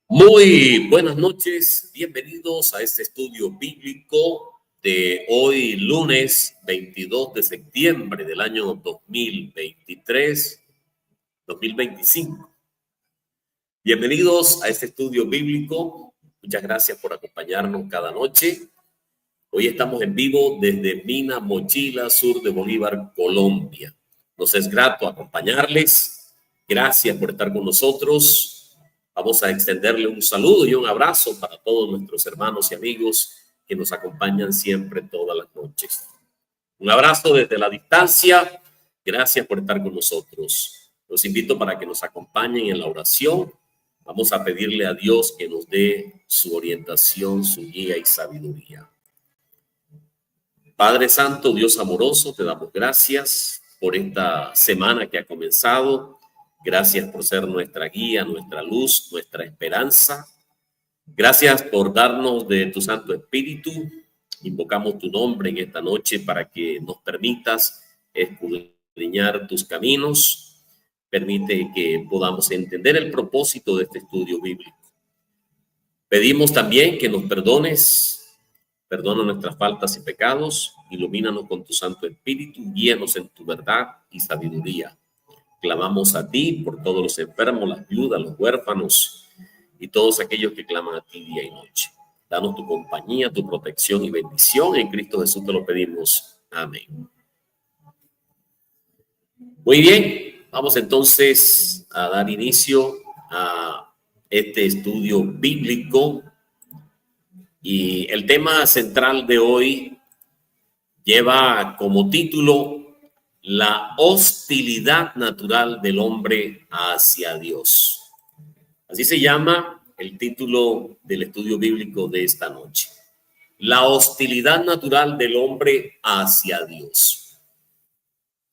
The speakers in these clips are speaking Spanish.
Muy buenas noches, bienvenidos a este estudio bíblico de hoy, lunes 22 de septiembre del año 2025. Bienvenidos a este estudio bíblico, muchas gracias por acompañarnos cada noche. Hoy estamos en vivo desde Mina Mochila, sur de Bolívar, Colombia. Nos es grato acompañarles, gracias por estar con nosotros. Vamos a extenderle un saludo y un abrazo para todos nuestros hermanos y amigos que nos acompañan siempre todas las noches. Un abrazo desde la distancia. Gracias por estar con nosotros. Los invito para que nos acompañen en la oración. Vamos a pedirle a Dios que nos dé su orientación, su guía y sabiduría. Padre Santo, Dios amoroso, te damos gracias por esta semana que ha comenzado. Gracias por ser nuestra guía, nuestra luz, nuestra esperanza. Gracias por darnos de tu Santo Espíritu. Invocamos tu nombre en esta noche para que nos permitas escudriñar tus caminos. Permite que podamos entender el propósito de este estudio bíblico. Pedimos también que nos perdones, perdona nuestras faltas y pecados, ilumínanos con tu Santo Espíritu, guíanos en tu verdad y sabiduría. Clamamos a ti por todos los enfermos, las viudas, los huérfanos y todos aquellos que claman a ti día y noche. Danos tu compañía, tu protección y bendición. En Cristo Jesús te lo pedimos. Amén. Muy bien, vamos entonces a dar inicio a este estudio bíblico. Y el tema central de hoy lleva como título la hostilidad natural del hombre hacia Dios. Así se llama el título del estudio bíblico de esta noche. La hostilidad natural del hombre hacia Dios.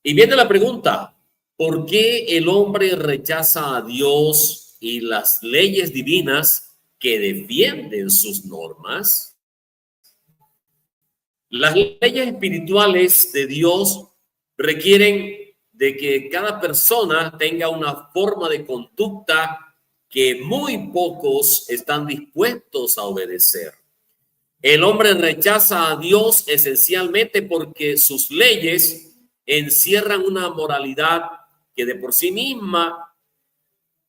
Y viene la pregunta, ¿por qué el hombre rechaza a Dios y las leyes divinas que defienden sus normas? Las leyes espirituales de Dios requieren de que cada persona tenga una forma de conducta que muy pocos están dispuestos a obedecer. El hombre rechaza a Dios esencialmente porque sus leyes encierran una moralidad que de por sí misma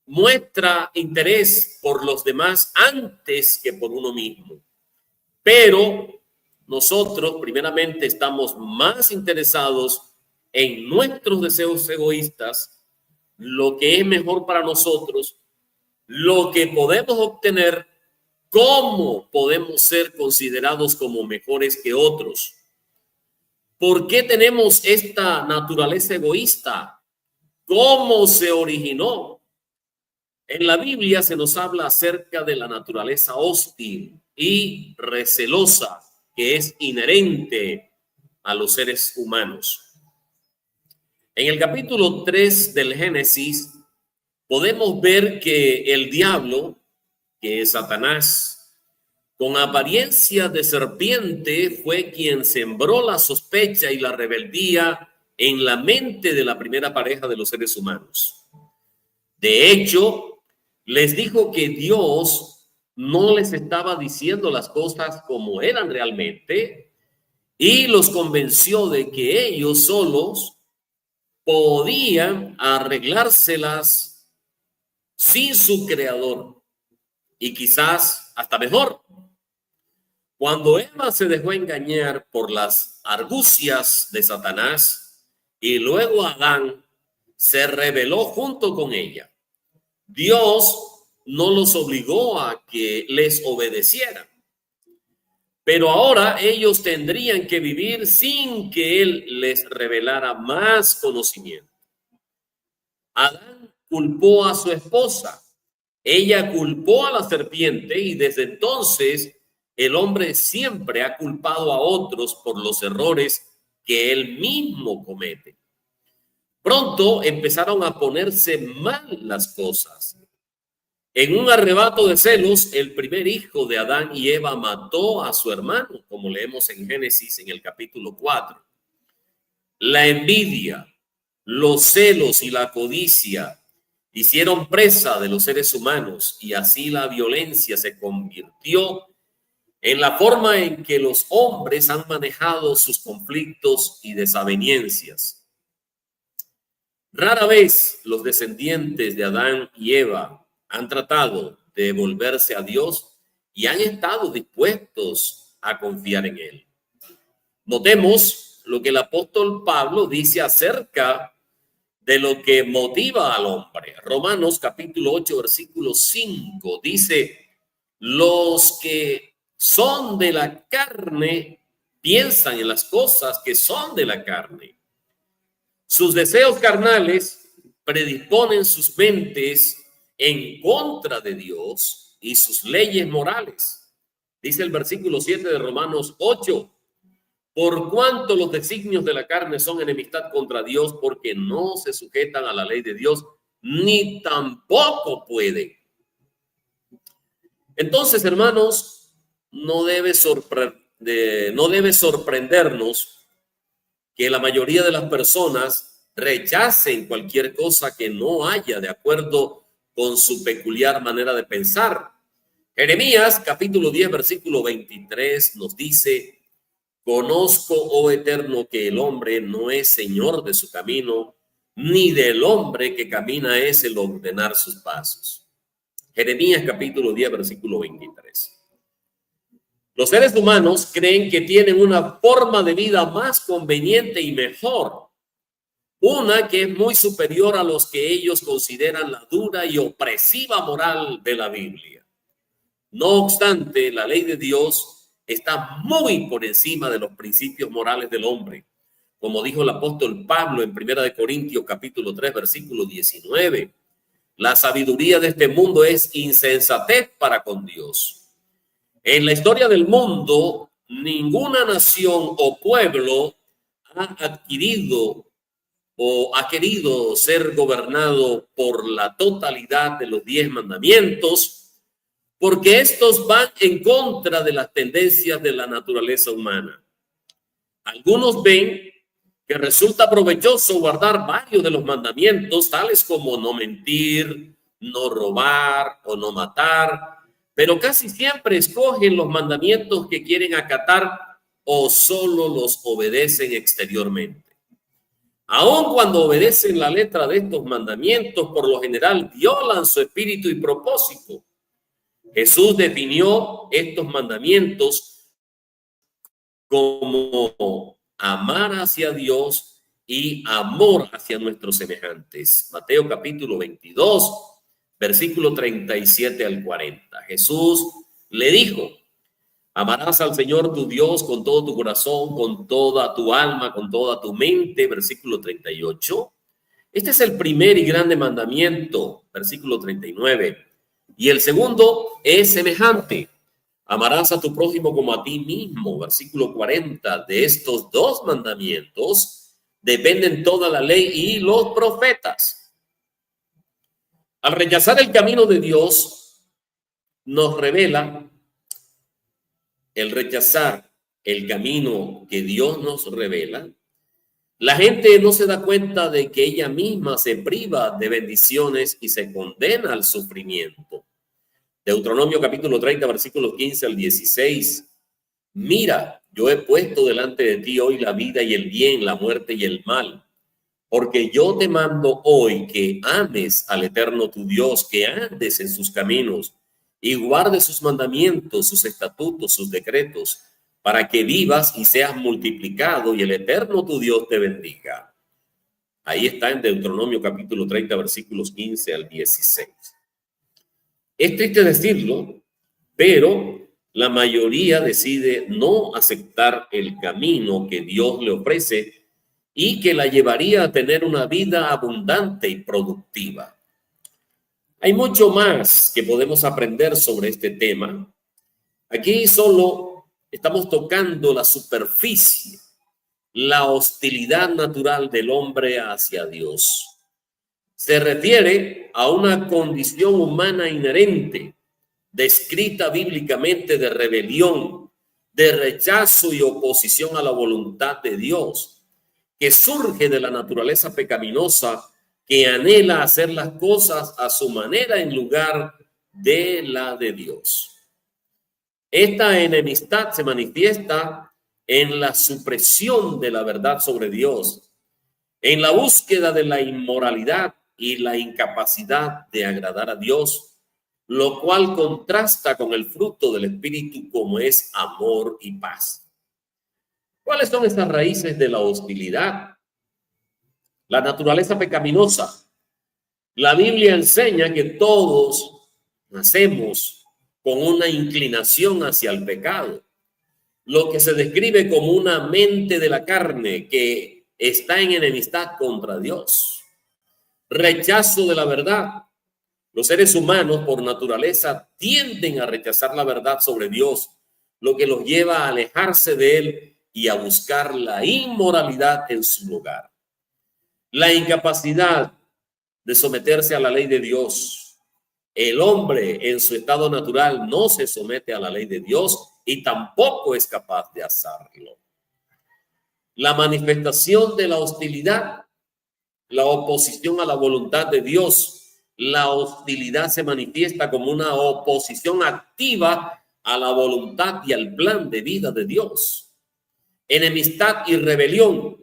muestra interés por los demás antes que por uno mismo. Pero nosotros primeramente estamos más interesados en nuestros deseos egoístas, lo que es mejor para nosotros, lo que podemos obtener, cómo podemos ser considerados como mejores que otros. ¿Por qué tenemos esta naturaleza egoísta? ¿Cómo se originó? En la Biblia se nos habla acerca de la naturaleza hostil y recelosa que es inherente a los seres humanos. En el capítulo 3 del Génesis podemos ver que el diablo, que es Satanás, con apariencia de serpiente, fue quien sembró la sospecha y la rebeldía en la mente de la primera pareja de los seres humanos. De hecho, les dijo que Dios no les estaba diciendo las cosas como eran realmente y los convenció de que ellos solos podían arreglárselas sin su creador y quizás hasta mejor. Cuando Eva se dejó engañar por las argucias de Satanás y luego Adán se rebeló junto con ella, Dios no los obligó a que les obedecieran. Pero ahora ellos tendrían que vivir sin que Él les revelara más conocimiento. Adán culpó a su esposa. Ella culpó a la serpiente y desde entonces el hombre siempre ha culpado a otros por los errores que él mismo comete. Pronto empezaron a ponerse mal las cosas. En un arrebato de celos, el primer hijo de Adán y Eva mató a su hermano, como leemos en Génesis en el capítulo 4. La envidia, los celos y la codicia hicieron presa de los seres humanos y así la violencia se convirtió en la forma en que los hombres han manejado sus conflictos y desavenencias. Rara vez los descendientes de Adán y Eva han tratado de volverse a Dios y han estado dispuestos a confiar en Él. Notemos lo que el apóstol Pablo dice acerca de lo que motiva al hombre. Romanos capítulo 8, versículo 5 dice: los que son de la carne piensan en las cosas que son de la carne. Sus deseos carnales predisponen sus mentes en contra de Dios y sus leyes morales. Dice el versículo 7 de Romanos 8: por cuanto los designios de la carne son enemistad contra Dios, porque no se sujetan a la ley de Dios, ni tampoco pueden. Entonces, hermanos, no debe sorprendernos que la mayoría de las personas rechacen cualquier cosa que no haya de acuerdo con su peculiar manera de pensar. Jeremías, capítulo 10, versículo 23, nos dice: conozco, oh Eterno, que el hombre no es señor de su camino, ni del hombre que camina es el ordenar sus pasos. Jeremías capítulo 10, versículo 23. Los seres humanos creen que tienen una forma de vida más conveniente y mejor, una que es muy superior a los que ellos consideran la dura y opresiva moral de la Biblia. No obstante, la ley de Dios está muy por encima de los principios morales del hombre, como dijo el apóstol Pablo en 1 Corintios capítulo 3, versículo 19. La sabiduría de este mundo es insensatez para con Dios. En la historia del mundo, ninguna nación o pueblo ha adquirido o ha querido ser gobernado por la totalidad de los 10 mandamientos, porque estos van en contra de las tendencias de la naturaleza humana. Algunos ven que resulta provechoso guardar varios de los mandamientos, tales como no mentir, no robar o no matar, pero casi siempre escogen los mandamientos que quieren acatar o solo los obedecen exteriormente. Aun cuando obedecen la letra de estos mandamientos, por lo general violan su espíritu y propósito. Jesús definió estos mandamientos como amar hacia Dios y amor hacia nuestros semejantes. Mateo capítulo 22, versículo 37 al 40. Jesús le dijo: amarás al Señor tu Dios con todo tu corazón, con toda tu alma, con toda tu mente. Versículo 38. Este es el primer y grande mandamiento. Versículo 39. Y el segundo es semejante: amarás a tu prójimo como a ti mismo. Versículo 40. De estos dos mandamientos dependen toda la ley y los profetas. Al rechazar el camino de Dios, nos revela el rechazar el camino que Dios nos revela. La gente no se da cuenta de que ella misma se priva de bendiciones y se condena al sufrimiento. Deuteronomio capítulo 30, versículos 15 al 16. Mira, yo he puesto delante de ti hoy la vida y el bien, la muerte y el mal. Porque yo te mando hoy que ames al Eterno tu Dios, que andes en sus caminos y guardes sus mandamientos, sus estatutos, sus decretos, para que vivas y seas multiplicado y el Eterno tu Dios te bendiga. Ahí está en Deuteronomio capítulo 30, versículos 15 al 16. Es triste decirlo, pero la mayoría decide no aceptar el camino que Dios le ofrece y que la llevaría a tener una vida abundante y productiva. Hay mucho más que podemos aprender sobre este tema. Aquí solo estamos tocando la superficie, la hostilidad natural del hombre hacia Dios. Se refiere a una condición humana inherente, descrita bíblicamente, de rebelión, de rechazo y oposición a la voluntad de Dios, que surge de la naturaleza pecaminosa que anhela hacer las cosas a su manera en lugar de la de Dios. Esta enemistad se manifiesta en la supresión de la verdad sobre Dios, en la búsqueda de la inmoralidad y la incapacidad de agradar a Dios, lo cual contrasta con el fruto del Espíritu como es amor y paz. ¿Cuáles son estas raíces de la hostilidad? La naturaleza pecaminosa. La Biblia enseña que todos nacemos con una inclinación hacia el pecado, lo que se describe como una mente de la carne que está en enemistad contra Dios. Rechazo de la verdad. Los seres humanos por naturaleza tienden a rechazar la verdad sobre Dios, lo que los lleva a alejarse de Él y a buscar la inmoralidad en su lugar. La incapacidad de someterse a la ley de Dios. El hombre en su estado natural no se somete a la ley de Dios y tampoco es capaz de hacerlo. La manifestación de la hostilidad, la oposición a la voluntad de Dios. La hostilidad se manifiesta como una oposición activa a la voluntad y al plan de vida de Dios. Enemistad y rebelión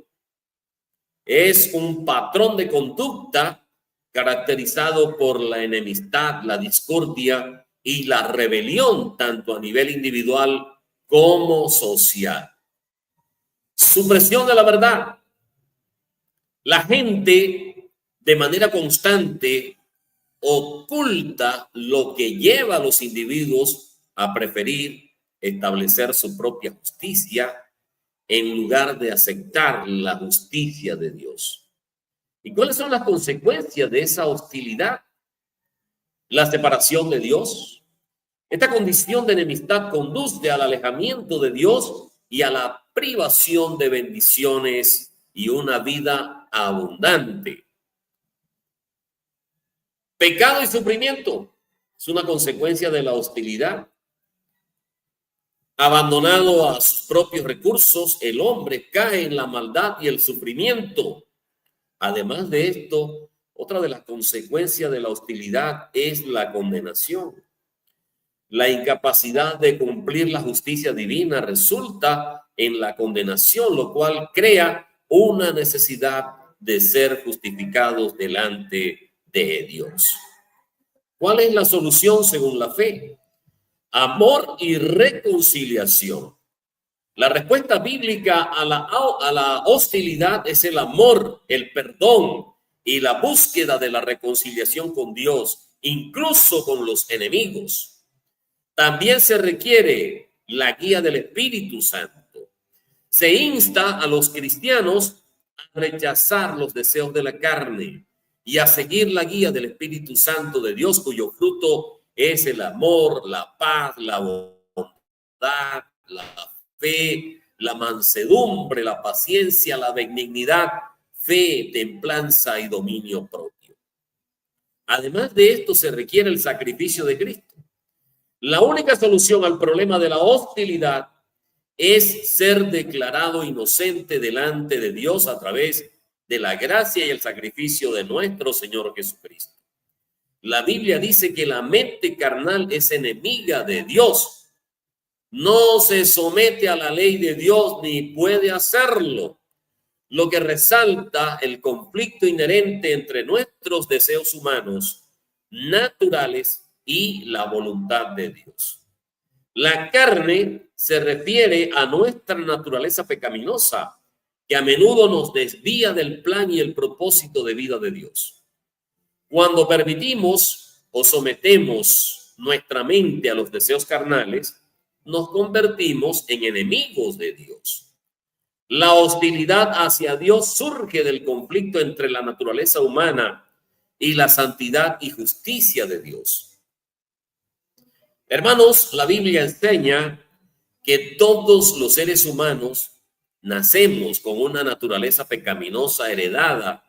es un patrón de conducta caracterizado por la enemistad, la discordia y la rebelión, tanto a nivel individual como social. Supresión de la verdad. La gente de manera constante oculta lo que lleva a los individuos a preferir establecer su propia justicia en lugar de aceptar la justicia de Dios. ¿Y cuáles son las consecuencias de esa hostilidad? La separación de Dios. Esta condición de enemistad conduce al alejamiento de Dios y a la privación de bendiciones y una vida abundante. Pecado y sufrimiento es una consecuencia de la hostilidad. Abandonado a sus propios recursos, el hombre cae en la maldad y el sufrimiento. Además de esto, otra de las consecuencias de la hostilidad es la condenación. La incapacidad de cumplir la justicia divina resulta en la condenación, lo cual crea una necesidad de ser justificados delante de Dios. ¿Cuál es la solución según la fe? Amor y reconciliación. La respuesta bíblica a la hostilidad es el amor, el perdón y la búsqueda de la reconciliación con Dios, incluso con los enemigos. También se requiere la guía del Espíritu Santo. Se insta a los cristianos a rechazar los deseos de la carne y a seguir la guía del Espíritu Santo de Dios, cuyo fruto es el amor, la paz, la bondad, la fe, la mansedumbre, la paciencia, la benignidad, fe, templanza y dominio propio. Además de esto, se requiere el sacrificio de Cristo. La única solución al problema de la hostilidad es ser declarado inocente delante de Dios a través de la gracia y el sacrificio de nuestro Señor Jesucristo. La Biblia dice que la mente carnal es enemiga de Dios. No se somete a la ley de Dios ni puede hacerlo, lo que resalta el conflicto inherente entre nuestros deseos humanos naturales y la voluntad de Dios. La carne se refiere a nuestra naturaleza pecaminosa, que a menudo nos desvía del plan y el propósito de vida de Dios. Cuando permitimos o sometemos nuestra mente a los deseos carnales, nos convertimos en enemigos de Dios. La hostilidad hacia Dios surge del conflicto entre la naturaleza humana y la santidad y justicia de Dios. Hermanos, la Biblia enseña que todos los seres humanos nacemos con una naturaleza pecaminosa heredada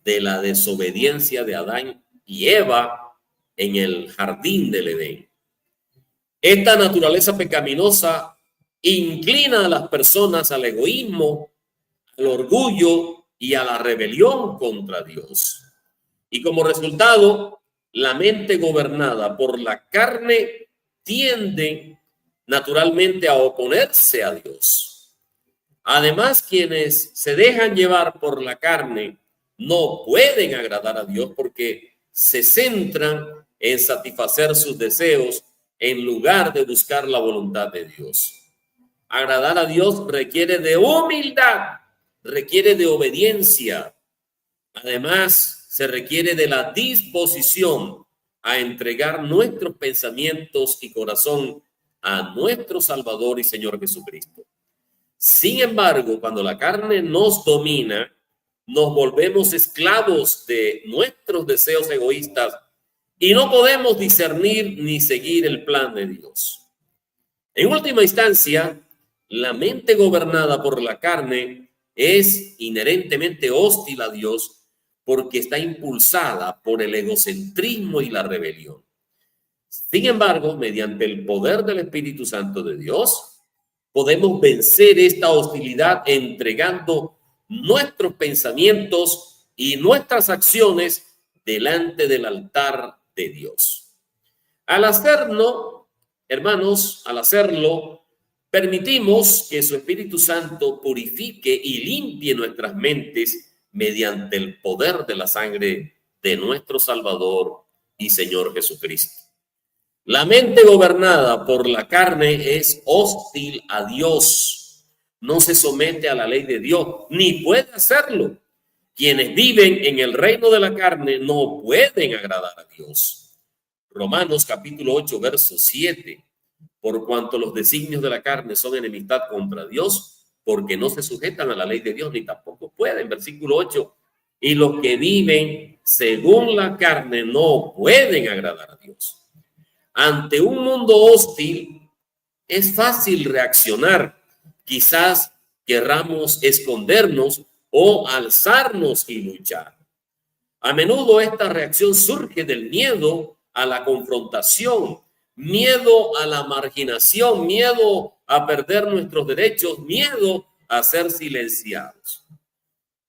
de la desobediencia de Adán y Eva en el jardín del Edén. Esta naturaleza pecaminosa inclina a las personas al egoísmo, al orgullo y a la rebelión contra Dios. Y como resultado, la mente gobernada por la carne tiende naturalmente a oponerse a Dios. Además, quienes se dejan llevar por la carne no pueden agradar a Dios porque se centran en satisfacer sus deseos en lugar de buscar la voluntad de Dios. Agradar a Dios requiere de humildad, requiere de obediencia. Además, se requiere de la disposición a entregar nuestros pensamientos y corazón a nuestro Salvador y Señor Jesucristo. Sin embargo, cuando la carne nos domina, nos volvemos esclavos de nuestros deseos egoístas y no podemos discernir ni seguir el plan de Dios. En última instancia, la mente gobernada por la carne es inherentemente hostil a Dios porque está impulsada por el egocentrismo y la rebelión. Sin embargo, mediante el poder del Espíritu Santo de Dios, podemos vencer esta hostilidad entregando nuestros pensamientos y nuestras acciones delante del altar de Dios. Al hacerlo, hermanos, permitimos que su Espíritu Santo purifique y limpie nuestras mentes mediante el poder de la sangre de nuestro Salvador y Señor Jesucristo. La mente gobernada por la carne es hostil a Dios. No se somete a la ley de Dios, ni puede hacerlo. Quienes viven en el reino de la carne no pueden agradar a Dios. Romanos capítulo 8, verso 7. Por cuanto los designios de la carne son enemistad contra Dios, porque no se sujetan a la ley de Dios, ni tampoco pueden. Versículo 8. Y los que viven según la carne no pueden agradar a Dios. Ante un mundo hostil, es fácil reaccionar. Quizás querramos escondernos o alzarnos y luchar. A menudo esta reacción surge del miedo a la confrontación, miedo a la marginación, miedo a perder nuestros derechos, miedo a ser silenciados.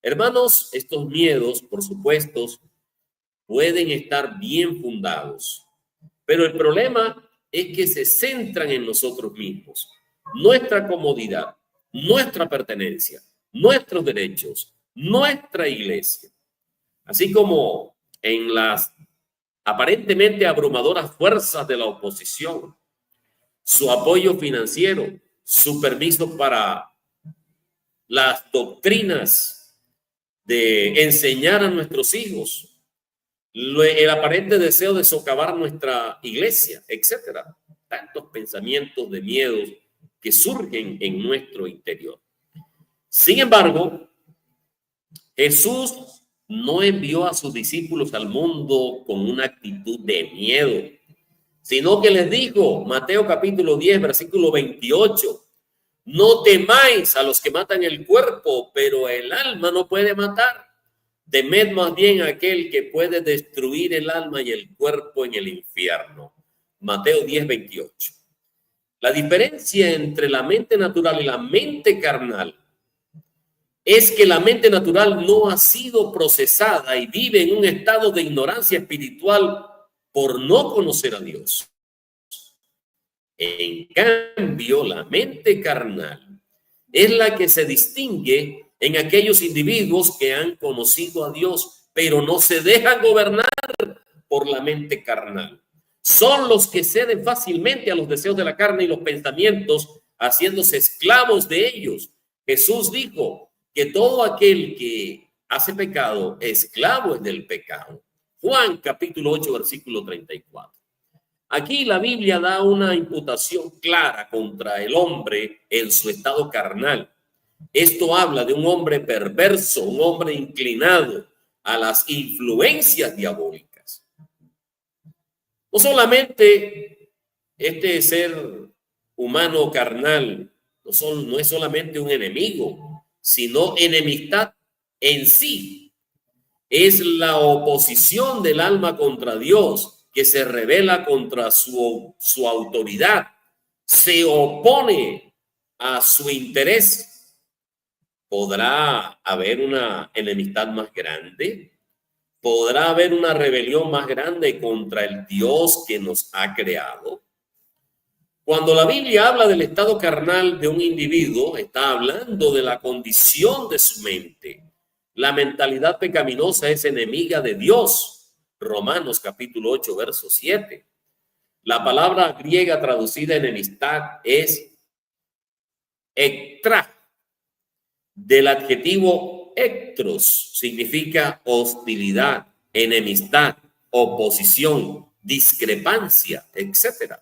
Hermanos, estos miedos, por supuesto, pueden estar bien fundados, pero el problema es que se centran en nosotros mismos, nuestra comodidad, nuestra pertenencia, nuestros derechos, nuestra iglesia, así como en las aparentemente abrumadoras fuerzas de la oposición, su apoyo financiero, su permiso para las doctrinas de enseñar a nuestros hijos, el aparente deseo de socavar nuestra iglesia, etcétera. Tantos pensamientos de miedos que surgen en nuestro interior. Sin embargo, Jesús no envió a sus discípulos al mundo con una actitud de miedo, sino que les dijo, Mateo capítulo 10, versículo 28, no temáis a los que matan el cuerpo, pero el alma no puede matar. Temed más bien a aquel que puede destruir el alma y el cuerpo en el infierno. Mateo 10, 28. La diferencia entre la mente natural y la mente carnal es que la mente natural no ha sido procesada y vive en un estado de ignorancia espiritual por no conocer a Dios. En cambio, la mente carnal es la que se distingue en aquellos individuos que han conocido a Dios, pero no se dejan gobernar por la mente carnal. Son los que ceden fácilmente a los deseos de la carne y los pensamientos, haciéndose esclavos de ellos. Jesús dijo que todo aquel que hace pecado, esclavo es del pecado. Juan capítulo 8, versículo 34. Aquí la Biblia da una imputación clara contra el hombre en su estado carnal. Esto habla de un hombre perverso, un hombre inclinado a las influencias diabólicas. No solamente este ser humano carnal no es solamente un enemigo, sino enemistad en sí. Es la oposición del alma contra Dios, que se revela contra su autoridad, se opone a su interés. ¿Podrá haber una enemistad más grande? ¿Podrá haber una rebelión más grande contra el Dios que nos ha creado? Cuando la Biblia habla del estado carnal de un individuo, está hablando de la condición de su mente. La mentalidad pecaminosa es enemiga de Dios. Romanos capítulo 8, verso 7. La palabra griega traducida enemistad es ectra, del adjetivo ectros, significa hostilidad, enemistad, oposición, discrepancia, etc.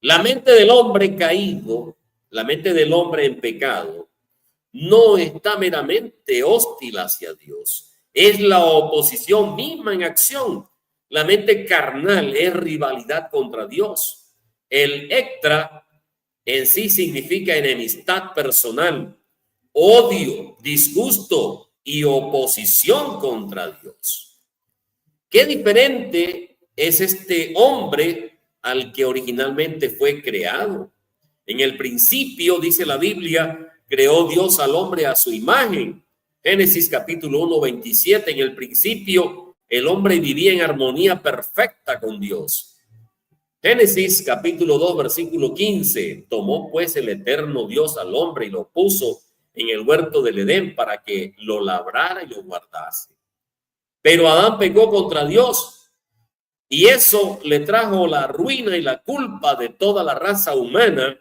La mente del hombre caído, la mente del hombre en pecado, no está meramente hostil hacia Dios. Es la oposición misma en acción. La mente carnal es rivalidad contra Dios. El ectra en sí significa enemistad personal, odio, disgusto y oposición contra Dios. Qué diferente es este hombre al que originalmente fue creado. En el principio, dice la Biblia, creó Dios al hombre a su imagen. Génesis capítulo 1, 27. En el principio, el hombre vivía en armonía perfecta con Dios. Génesis capítulo 2, versículo 15. Tomó pues el eterno Dios al hombre y lo puso en el huerto del Edén para que lo labrara y lo guardase. Pero Adán pecó contra Dios y eso le trajo la ruina y la culpa de toda la raza humana,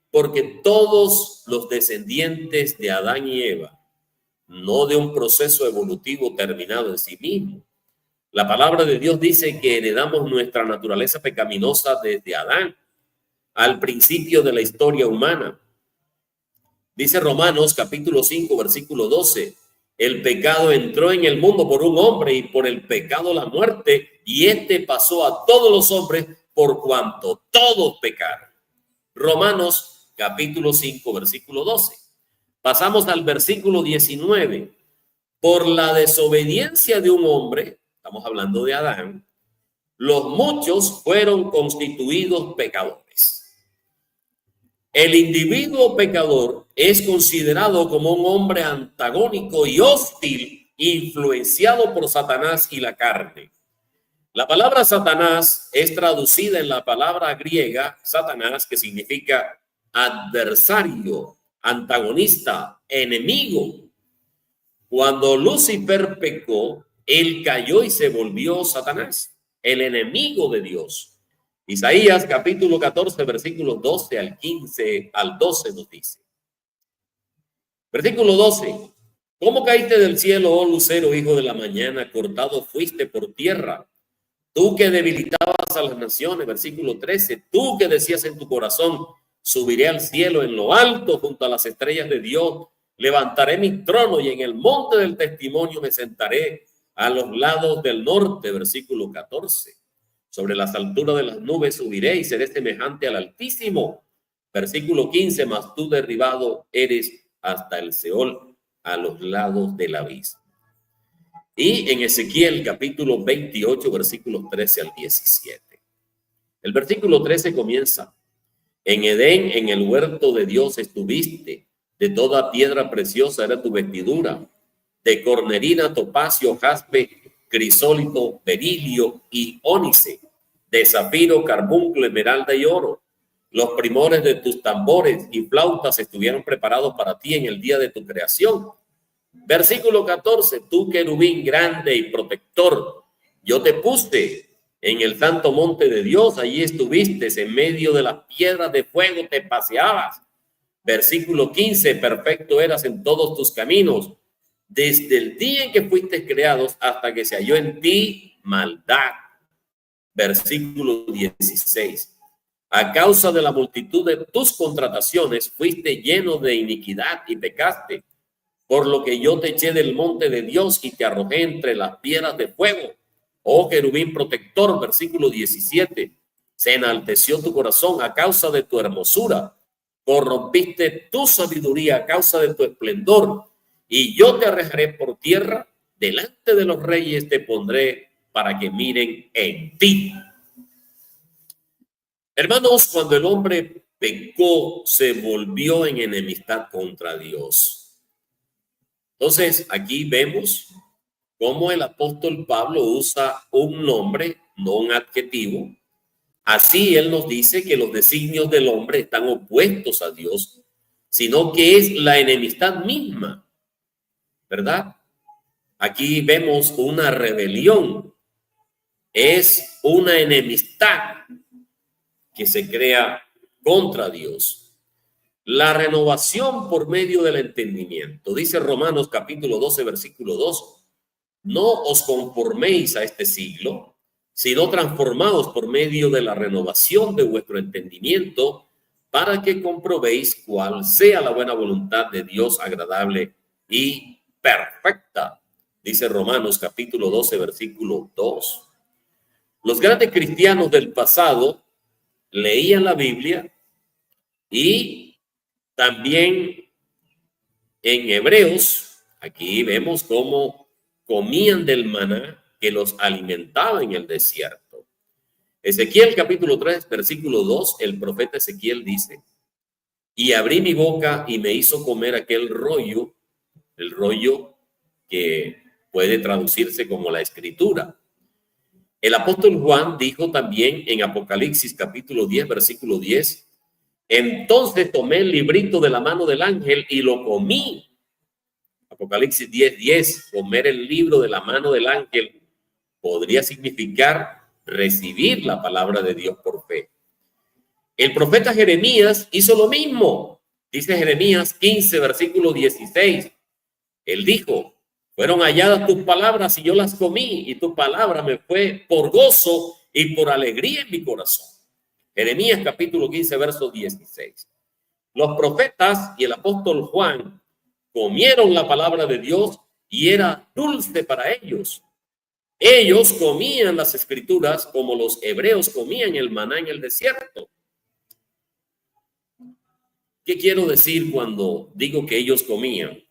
porque todos los descendientes de Adán y Eva, no de un proceso evolutivo terminado en sí mismo. La palabra de Dios dice que heredamos nuestra naturaleza pecaminosa desde Adán, al principio de la historia humana. Dice Romanos capítulo 5, versículo 12, el pecado entró en el mundo por un hombre y por el pecado la muerte, y este pasó a todos los hombres por cuanto todos pecaron. Romanos capítulo 5, versículo 12. Pasamos al versículo 19. Por la desobediencia de un hombre, estamos hablando de Adán, los muchos fueron constituidos pecadores. El individuo pecador es considerado como un hombre antagónico y hostil, influenciado por Satanás y la carne. La palabra Satanás es traducida en la palabra griega Satanás, que significa adversario, antagonista, enemigo. Cuando Lucifer pecó, él cayó y se volvió Satanás, el enemigo de Dios. Isaías capítulo 14, versículos 12 al 15 al 12 nos dice. Versículo 12. ¿Cómo caíste del cielo, oh lucero, hijo de la mañana? Cortado fuiste por tierra. Tú que debilitabas a las naciones. Versículo 13. Tú que decías en tu corazón, subiré al cielo en lo alto junto a las estrellas de Dios. Levantaré mi trono y en el monte del testimonio me sentaré a los lados del norte. Versículo 14. Sobre las alturas de las nubes subiré y seré semejante al Altísimo. Versículo 15. Mas tú derribado eres hasta el Seol, a los lados del abismo. Y en Ezequiel capítulo 28, versículos 13 al 17. El versículo 13 comienza. En Edén, en el huerto de Dios estuviste. De toda piedra preciosa era tu vestidura. De cornerina, topacio, jaspe, crisólito, berilio y ónice. De zafiro, carbunclo, esmeralda y oro. Los primores de tus tambores y flautas estuvieron preparados para ti en el día de tu creación. Versículo 14, tú querubín grande y protector, yo te puse en el santo monte de Dios, allí estuviste, en medio de las piedras de fuego te paseabas. Versículo 15, perfecto eras en todos tus caminos, desde el día en que fuiste creados hasta que se halló en ti maldad. Versículo 16, a causa de la multitud de tus contrataciones fuiste lleno de iniquidad y pecaste, por lo que yo te eché del monte de Dios y te arrojé entre las piedras de fuego. Oh querubín protector, versículo 17, se enalteció tu corazón a causa de tu hermosura, corrompiste tu sabiduría a causa de tu esplendor, y yo te arrojaré por tierra, delante de los reyes te pondré para que miren en ti. Hermanos, cuando el hombre pecó, se volvió en enemistad contra Dios. Entonces, aquí vemos cómo el apóstol Pablo usa un nombre, no un adjetivo. Así él nos dice que los designios del hombre están opuestos a Dios, sino que es la enemistad misma, ¿verdad? Aquí vemos una rebelión, es una enemistad que se crea contra Dios. La renovación por medio del entendimiento. Dice Romanos capítulo 12, versículo 2. No os conforméis a este siglo, sino transformaos por medio de la renovación de vuestro entendimiento, para que comprobéis cuál sea la buena voluntad de Dios, agradable y perfecta. Dice Romanos capítulo 12, versículo 2. Los grandes cristianos del pasado leían la Biblia y también en Hebreos, aquí vemos cómo comían del maná que los alimentaba en el desierto. Ezequiel capítulo 3, versículo 2, el profeta Ezequiel dice: y abrí mi boca y me hizo comer aquel rollo, el rollo que puede traducirse como la escritura. El apóstol Juan dijo también en Apocalipsis capítulo 10, versículo 10, entonces tomé el librito de la mano del ángel y lo comí. Apocalipsis 10, 10, comer el libro de la mano del ángel podría significar recibir la palabra de Dios por fe. El profeta Jeremías hizo lo mismo. Dice Jeremías 15, versículo 16. Él dijo: fueron halladas tus palabras y yo las comí, y tu palabra me fue por gozo y por alegría en mi corazón. Jeremías capítulo 15, verso 16. Los profetas y el apóstol Juan comieron la palabra de Dios y era dulce para ellos. Ellos comían las escrituras como los hebreos comían el maná en el desierto. ¿Qué quiero decir cuando digo que ellos comían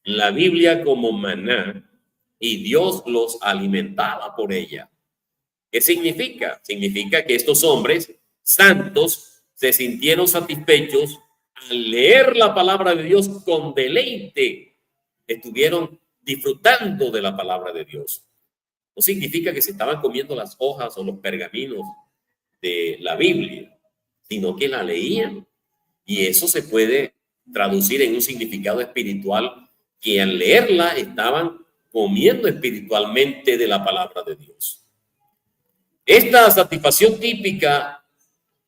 la Biblia como maná y Dios los alimentaba por ella? ¿Qué significa? Significa que estos hombres santos se sintieron satisfechos al leer la palabra de Dios con deleite. Estuvieron disfrutando de la palabra de Dios. No significa que se estaban comiendo las hojas o los pergaminos de la Biblia, sino que la leían, y eso se puede traducir en un significado espiritual, que al leerla estaban comiendo espiritualmente de la palabra de Dios. Esta satisfacción típica,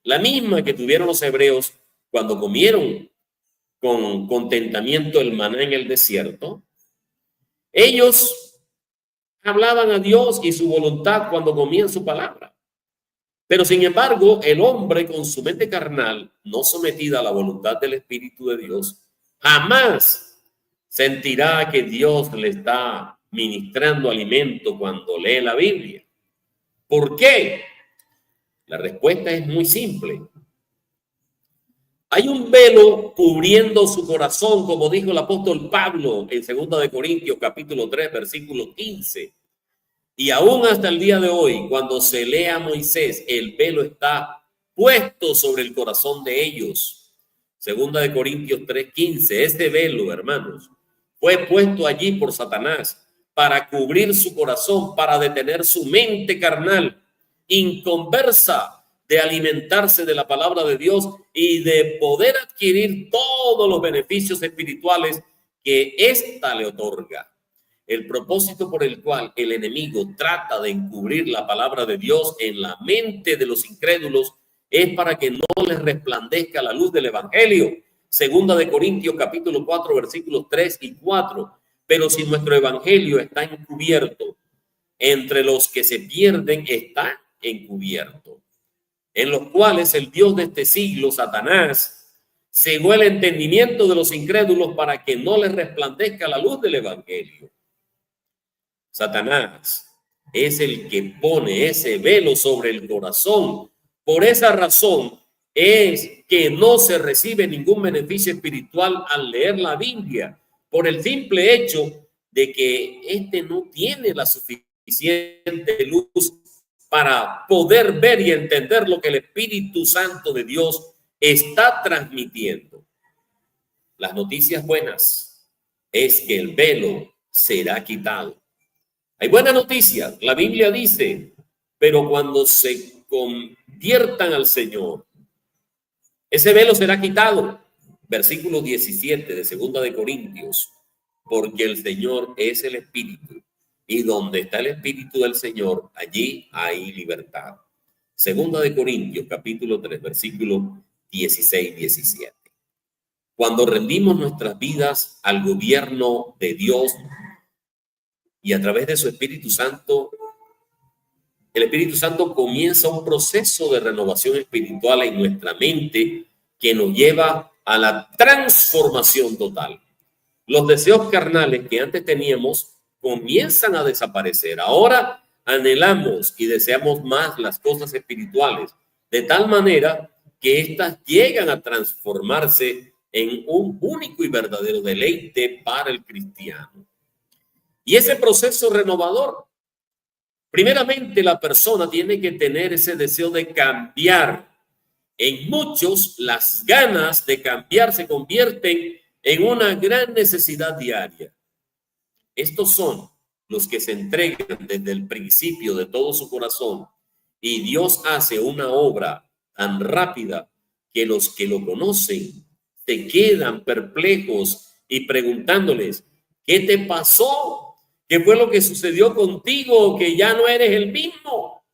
la misma que tuvieron los hebreos cuando comieron con contentamiento el maná en el desierto, ellos hablaban a Dios y su voluntad cuando comían su palabra. Pero sin embargo, el hombre con su mente carnal, no sometida a la voluntad del Espíritu de Dios, jamás sentirá que Dios le está ministrando alimento cuando lee la Biblia. ¿Por qué? La respuesta es muy simple. Hay un velo cubriendo su corazón, como dijo el apóstol Pablo en 2 de Corintios capítulo 3, versículo 15. Y aún hasta el día de hoy, cuando se lee a Moisés, el velo está puesto sobre el corazón de ellos. 2 de Corintios 3:15. Este velo, hermanos, fue puesto allí por Satanás para cubrir su corazón, para detener su mente carnal, inconversa, de alimentarse de la palabra de Dios y de poder adquirir todos los beneficios espirituales que ésta le otorga. El propósito por el cual el enemigo trata de encubrir la palabra de Dios en la mente de los incrédulos es para que no les resplandezca la luz del evangelio. 2 de Corintios capítulo 4, versículos 3 y 4. Pero si nuestro evangelio está encubierto, entre los que se pierden está encubierto, en los cuales el Dios de este siglo, Satanás, cegó el entendimiento de los incrédulos para que no les resplandezca la luz del evangelio. Satanás es el que pone ese velo sobre el corazón. Por esa razón es que no se recibe ningún beneficio espiritual al leer la Biblia, por el simple hecho de que este no tiene la suficiente luz para poder ver y entender lo que el Espíritu Santo de Dios está transmitiendo. Las noticias buenas es que el velo será quitado. Hay buena noticia. La Biblia dice, pero cuando se conviertan al Señor, ese velo será quitado. Versículo 17 de Segunda de Corintios, porque el Señor es el Espíritu, y donde está el Espíritu del Señor, allí hay libertad. Segunda de Corintios, capítulo 3, versículo 16-17. Cuando rendimos nuestras vidas al gobierno de Dios y a través de su Espíritu Santo, el Espíritu Santo comienza un proceso de renovación espiritual en nuestra mente que nos lleva a la transformación total. Los deseos carnales que antes teníamos comienzan a desaparecer. Ahora anhelamos y deseamos más las cosas espirituales, de tal manera que éstas llegan a transformarse en un único y verdadero deleite para el cristiano. Y ese proceso renovador, primeramente la persona tiene que tener ese deseo de cambiar. En muchos, las ganas de cambiar se convierten en una gran necesidad diaria. Estos son los que se entregan desde el principio de todo su corazón, y Dios hace una obra tan rápida que los que lo conocen se quedan perplejos y preguntándoles, ¿qué te pasó? ¿Qué fue lo que sucedió contigo que ya no eres el mismo?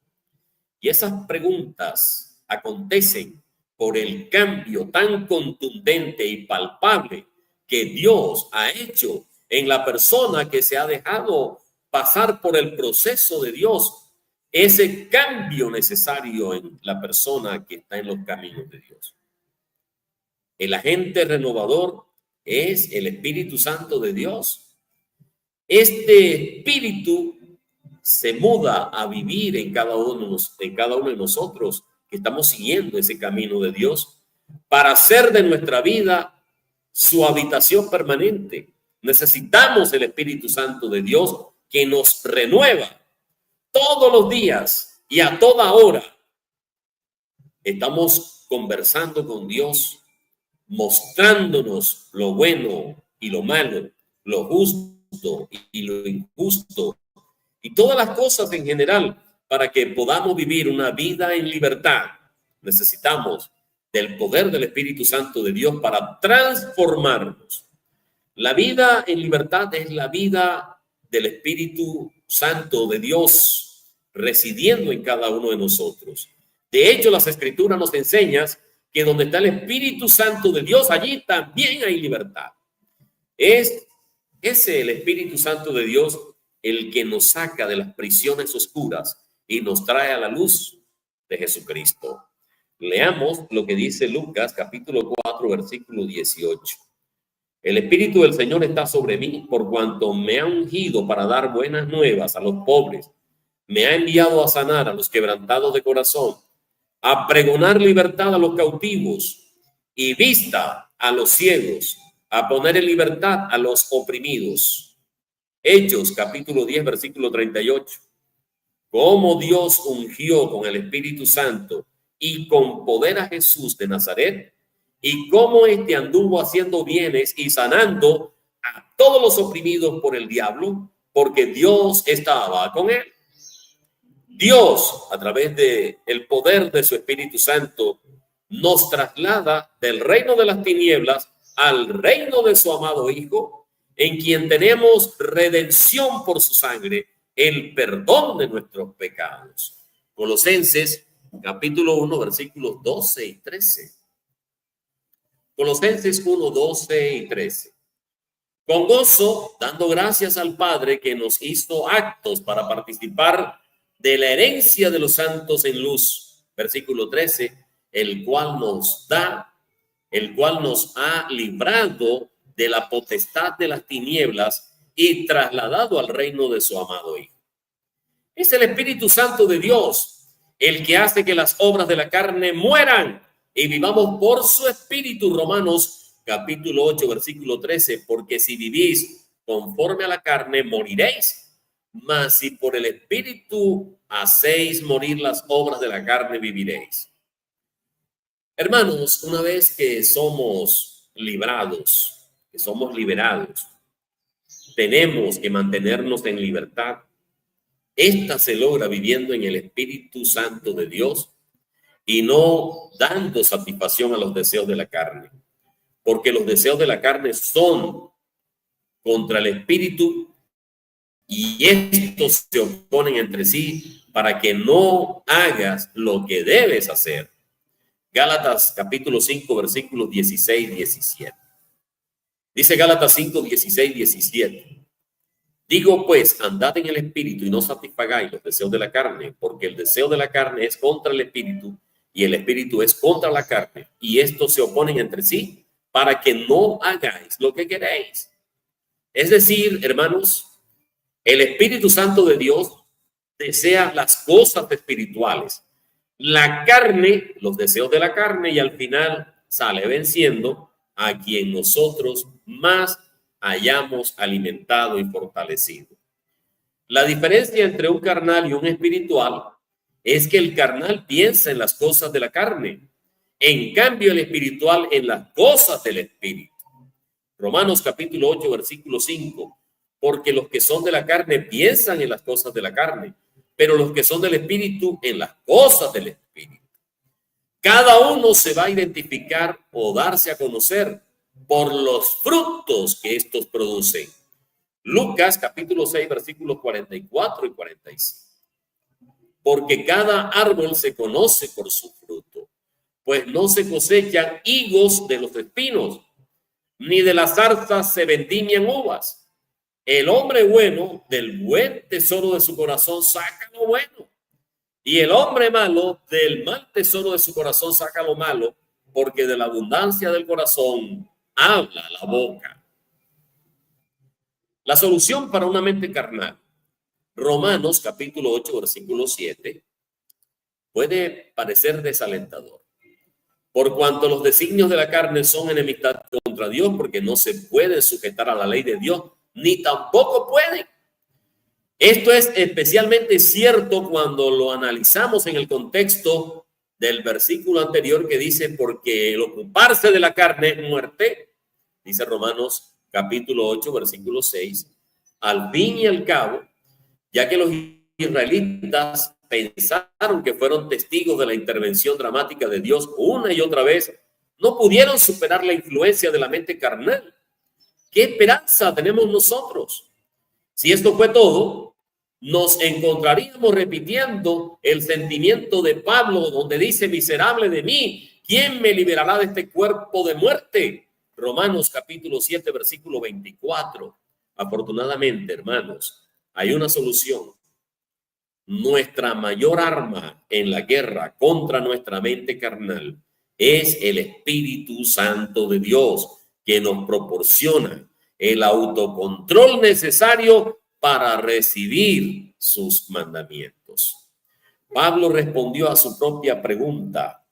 Y esas preguntas acontecen por el cambio tan contundente y palpable que Dios ha hecho en la persona que se ha dejado pasar por el proceso de Dios, ese cambio necesario en la persona que está en los caminos de Dios. El agente renovador es el Espíritu Santo de Dios. Este Espíritu se muda a vivir en cada uno de nosotros que estamos siguiendo ese camino de Dios para hacer de nuestra vida su habitación permanente. Necesitamos el Espíritu Santo de Dios que nos renueva todos los días y a toda hora. Estamos conversando con Dios, mostrándonos lo bueno y lo malo, lo justo y lo injusto, y todas las cosas en general, para que podamos vivir una vida en libertad. Necesitamos del poder del Espíritu Santo de Dios para transformarnos. La vida en libertad es la vida del Espíritu Santo de Dios residiendo en cada uno de nosotros. De hecho, las Escrituras nos enseñan que donde está el Espíritu Santo de Dios, allí también hay libertad. Es el Espíritu Santo de Dios el que nos saca de las prisiones oscuras y nos trae a la luz de Jesucristo. Leamos lo que dice Lucas capítulo 4 versículo 18. El Espíritu del Señor está sobre mí por cuanto me ha ungido para dar buenas nuevas a los pobres. Me ha enviado a sanar a los quebrantados de corazón, a pregonar libertad a los cautivos y vista a los ciegos, a poner en libertad a los oprimidos. Hechos capítulo 10 versículo 38. Cómo Dios ungió con el Espíritu Santo y con poder a Jesús de Nazaret, y cómo éste anduvo haciendo bienes y sanando a todos los oprimidos por el diablo, porque Dios estaba con él. Dios, a través de el poder de su Espíritu Santo, nos traslada del reino de las tinieblas al reino de su amado Hijo, en quien tenemos redención por su sangre, el perdón de nuestros pecados. Colosenses capítulo 1 versículos 12 y 13. Colosenses 1, 12 y 13. Con gozo, dando gracias al Padre que nos hizo aptos para participar de la herencia de los santos en luz. Versículo 13, el cual nos ha librado de la potestad de las tinieblas y trasladado al reino de su amado Hijo. Es el Espíritu Santo de Dios el que hace que las obras de la carne mueran y vivamos por su Espíritu. Romanos capítulo 8 versículo 13, porque si vivís conforme a la carne moriréis, mas si por el Espíritu hacéis morir las obras de la carne viviréis. Hermanos, una vez que somos librados, que somos liberados, tenemos que mantenernos en libertad Esta se logra viviendo en el Espíritu Santo de Dios y no dando satisfacción a los deseos de la carne, porque los deseos de la carne son contra el Espíritu y estos se oponen entre sí para que no hagas lo que debes hacer. Gálatas capítulo 5, versículos 16 y 17. Dice Gálatas 5, 16 y 17. Digo pues, andad en el Espíritu y no satisfagáis los deseos de la carne, porque el deseo de la carne es contra el Espíritu y el Espíritu es contra la carne, y estos se oponen entre sí para que no hagáis lo que queréis. Es decir, hermanos, el Espíritu Santo de Dios desea las cosas espirituales. La carne, los deseos de la carne, y al final sale venciendo a quien nosotros más hayamos alimentado y fortalecido. La diferencia entre un carnal y un espiritual es que el carnal piensa en las cosas de la carne, en cambio el espiritual en las cosas del espíritu. Romanos capítulo 8, versículo 5. Porque los que son de la carne piensan en las cosas de la carne, pero los que son del espíritu en las cosas del espíritu. Cada uno se va a identificar o darse a conocer por los frutos que estos producen. Lucas capítulo 6, versículos 44 y 45. Porque cada árbol se conoce por su fruto, pues no se cosechan higos de los espinos, ni de las zarzas se vendimian uvas. El hombre bueno del buen tesoro de su corazón saca lo bueno, y el hombre malo del mal tesoro de su corazón saca lo malo, porque de la abundancia del corazón habla la boca. La solución para una mente carnal, Romanos capítulo 8, versículo 7, puede parecer desalentador. Por cuanto los designios de la carne son enemistad contra Dios, porque no se pueden sujetar a la ley de Dios, ni tampoco pueden. Esto es especialmente cierto cuando lo analizamos en el contexto del versículo anterior que dice, porque el ocuparse de la carne es muerte, dice Romanos capítulo 8, versículo 6, al fin y al cabo, ya que los israelitas pensaron que fueron testigos de la intervención dramática de Dios una y otra vez, no pudieron superar la influencia de la mente carnal. ¿Qué esperanza tenemos nosotros? Si esto fue todo, nos encontraríamos repitiendo el sentimiento de Pablo, donde dice, miserable de mí, ¿quién me liberará de este cuerpo de muerte? Romanos capítulo 7, versículo 24. Afortunadamente, hermanos, hay una solución. Nuestra mayor arma en la guerra contra nuestra mente carnal es el Espíritu Santo de Dios, que nos proporciona el autocontrol necesario para recibir sus mandamientos. Pablo respondió a su propia pregunta.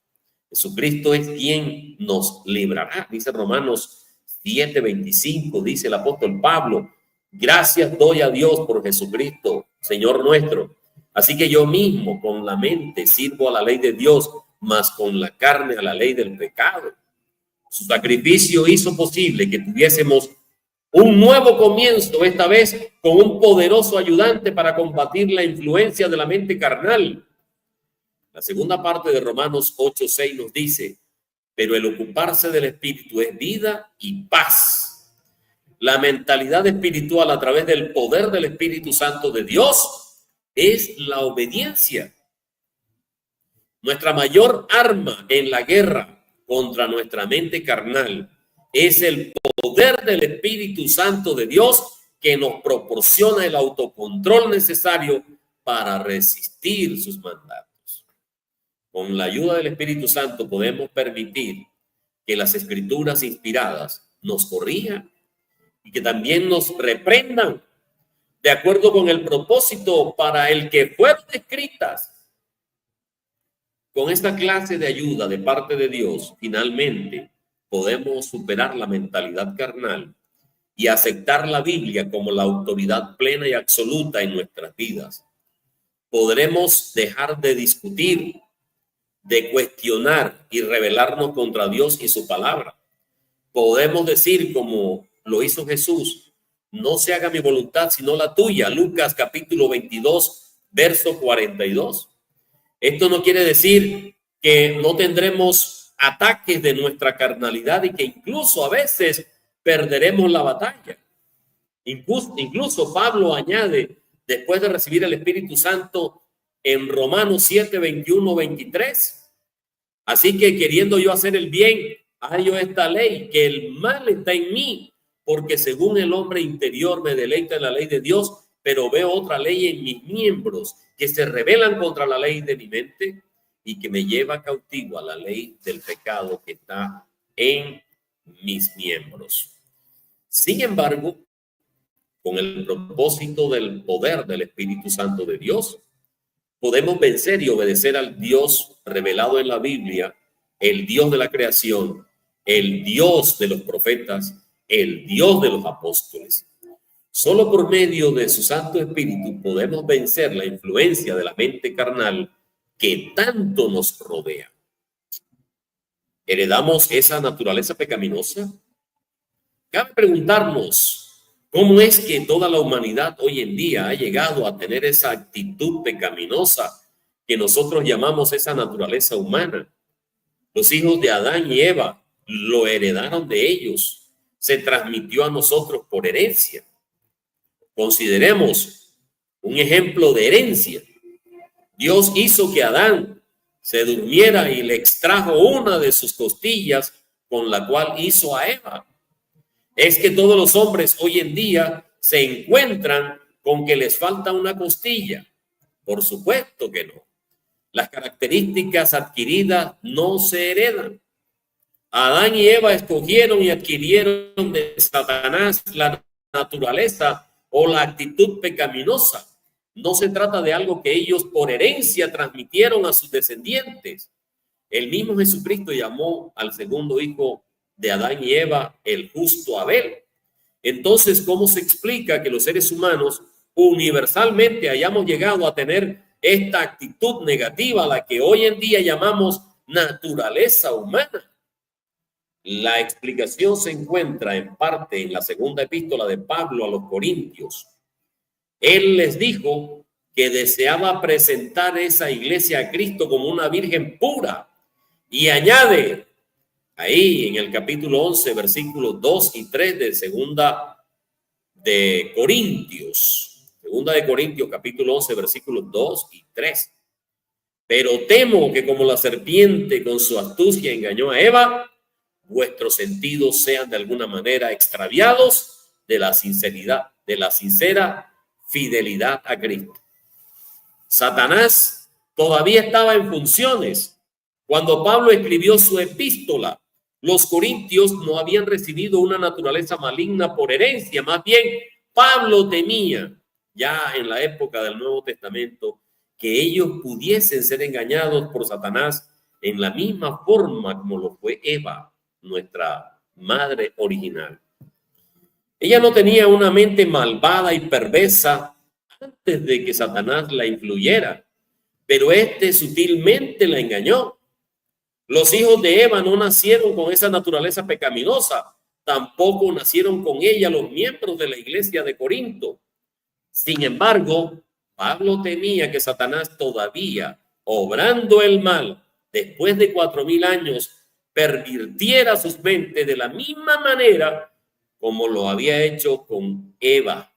Jesucristo es quien nos librará, dice Romanos 7:25, dice el apóstol Pablo. Gracias doy a Dios por Jesucristo, Señor nuestro. Así que yo mismo con la mente sirvo a la ley de Dios, mas con la carne a la ley del pecado. Su sacrificio hizo posible que tuviésemos un nuevo comienzo, esta vez con un poderoso ayudante para combatir la influencia de la mente carnal. La segunda parte de Romanos 8:6 nos dice, pero el ocuparse del Espíritu es vida y paz. La mentalidad espiritual a través del poder del Espíritu Santo de Dios es la obediencia. Nuestra mayor arma en la guerra contra nuestra mente carnal es el poder del Espíritu Santo de Dios, que nos proporciona el autocontrol necesario para resistir sus mandatos. Con la ayuda del Espíritu Santo podemos permitir que las Escrituras inspiradas nos corrijan y que también nos reprendan de acuerdo con el propósito para el que fueron escritas. Con esta clase de ayuda de parte de Dios, finalmente podemos superar la mentalidad carnal y aceptar la Biblia como la autoridad plena y absoluta en nuestras vidas. Podremos dejar de discutir, de cuestionar y rebelarnos contra Dios y su palabra. Podemos decir, como lo hizo Jesús, no se haga mi voluntad sino la tuya. Lucas capítulo 22, verso 42. Esto no quiere decir que no tendremos ataques de nuestra carnalidad y que incluso a veces perderemos la batalla. Incluso Pablo añade, después de recibir el Espíritu Santo, en Romanos 7, 21, 23. Así que queriendo yo hacer el bien, hallo esta ley, que el mal está en mí, porque según el hombre interior me deleita en la ley de Dios, pero veo otra ley en mis miembros que se rebelan contra la ley de mi mente y que me lleva cautivo a la ley del pecado que está en mis miembros. Sin embargo, con el propósito del poder del Espíritu Santo de Dios, podemos vencer y obedecer al Dios revelado en la Biblia, el Dios de la creación, el Dios de los profetas, el Dios de los apóstoles. Solo por medio de su Santo Espíritu podemos vencer la influencia de la mente carnal que tanto nos rodea. ¿Heredamos esa naturaleza pecaminosa? Cabe preguntarnos, ¿cómo es que toda la humanidad hoy en día ha llegado a tener esa actitud pecaminosa que nosotros llamamos esa naturaleza humana? Los hijos de Adán y Eva lo heredaron de ellos, se transmitió a nosotros por herencia. Consideremos un ejemplo de herencia. Dios hizo que Adán se durmiera y le extrajo una de sus costillas, con la cual hizo a Eva. Es que todos los hombres hoy en día se encuentran con que les falta una costilla. Por supuesto que no. Las características adquiridas no se heredan. Adán y Eva escogieron y adquirieron de Satanás la naturaleza o la actitud pecaminosa. No se trata de algo que ellos por herencia transmitieron a sus descendientes. El mismo Jesucristo llamó al segundo hijo de Adán y Eva el justo Abel. Entonces, ¿cómo se explica que los seres humanos universalmente hayamos llegado a tener esta actitud negativa, a la que hoy en día llamamos naturaleza humana? La explicación se encuentra en parte en la segunda epístola de Pablo a los Corintios. Él les dijo que deseaba presentar esa iglesia a Cristo como una virgen pura, y añade ahí en el capítulo 11, versículos 2 y 3 de Segunda de Corintios, capítulo 11, versículos 2 y 3. Pero temo que como la serpiente con su astucia engañó a Eva, vuestros sentidos sean de alguna manera extraviados de la sincera fidelidad a Cristo. Satanás todavía estaba en funciones cuando Pablo escribió su epístola. Los corintios no habían recibido una naturaleza maligna por herencia, más bien Pablo temía, ya en la época del Nuevo Testamento, que ellos pudiesen ser engañados por Satanás en la misma forma como lo fue Eva, nuestra madre original. Ella no tenía una mente malvada y perversa antes de que Satanás la influyera, pero este sutilmente la engañó. Los hijos de Eva no nacieron con esa naturaleza pecaminosa, tampoco nacieron con ella los miembros de la iglesia de Corinto. Sin embargo, Pablo temía que Satanás todavía, obrando el mal, después de 4000 años, pervirtiera sus mentes de la misma manera como lo había hecho con Eva.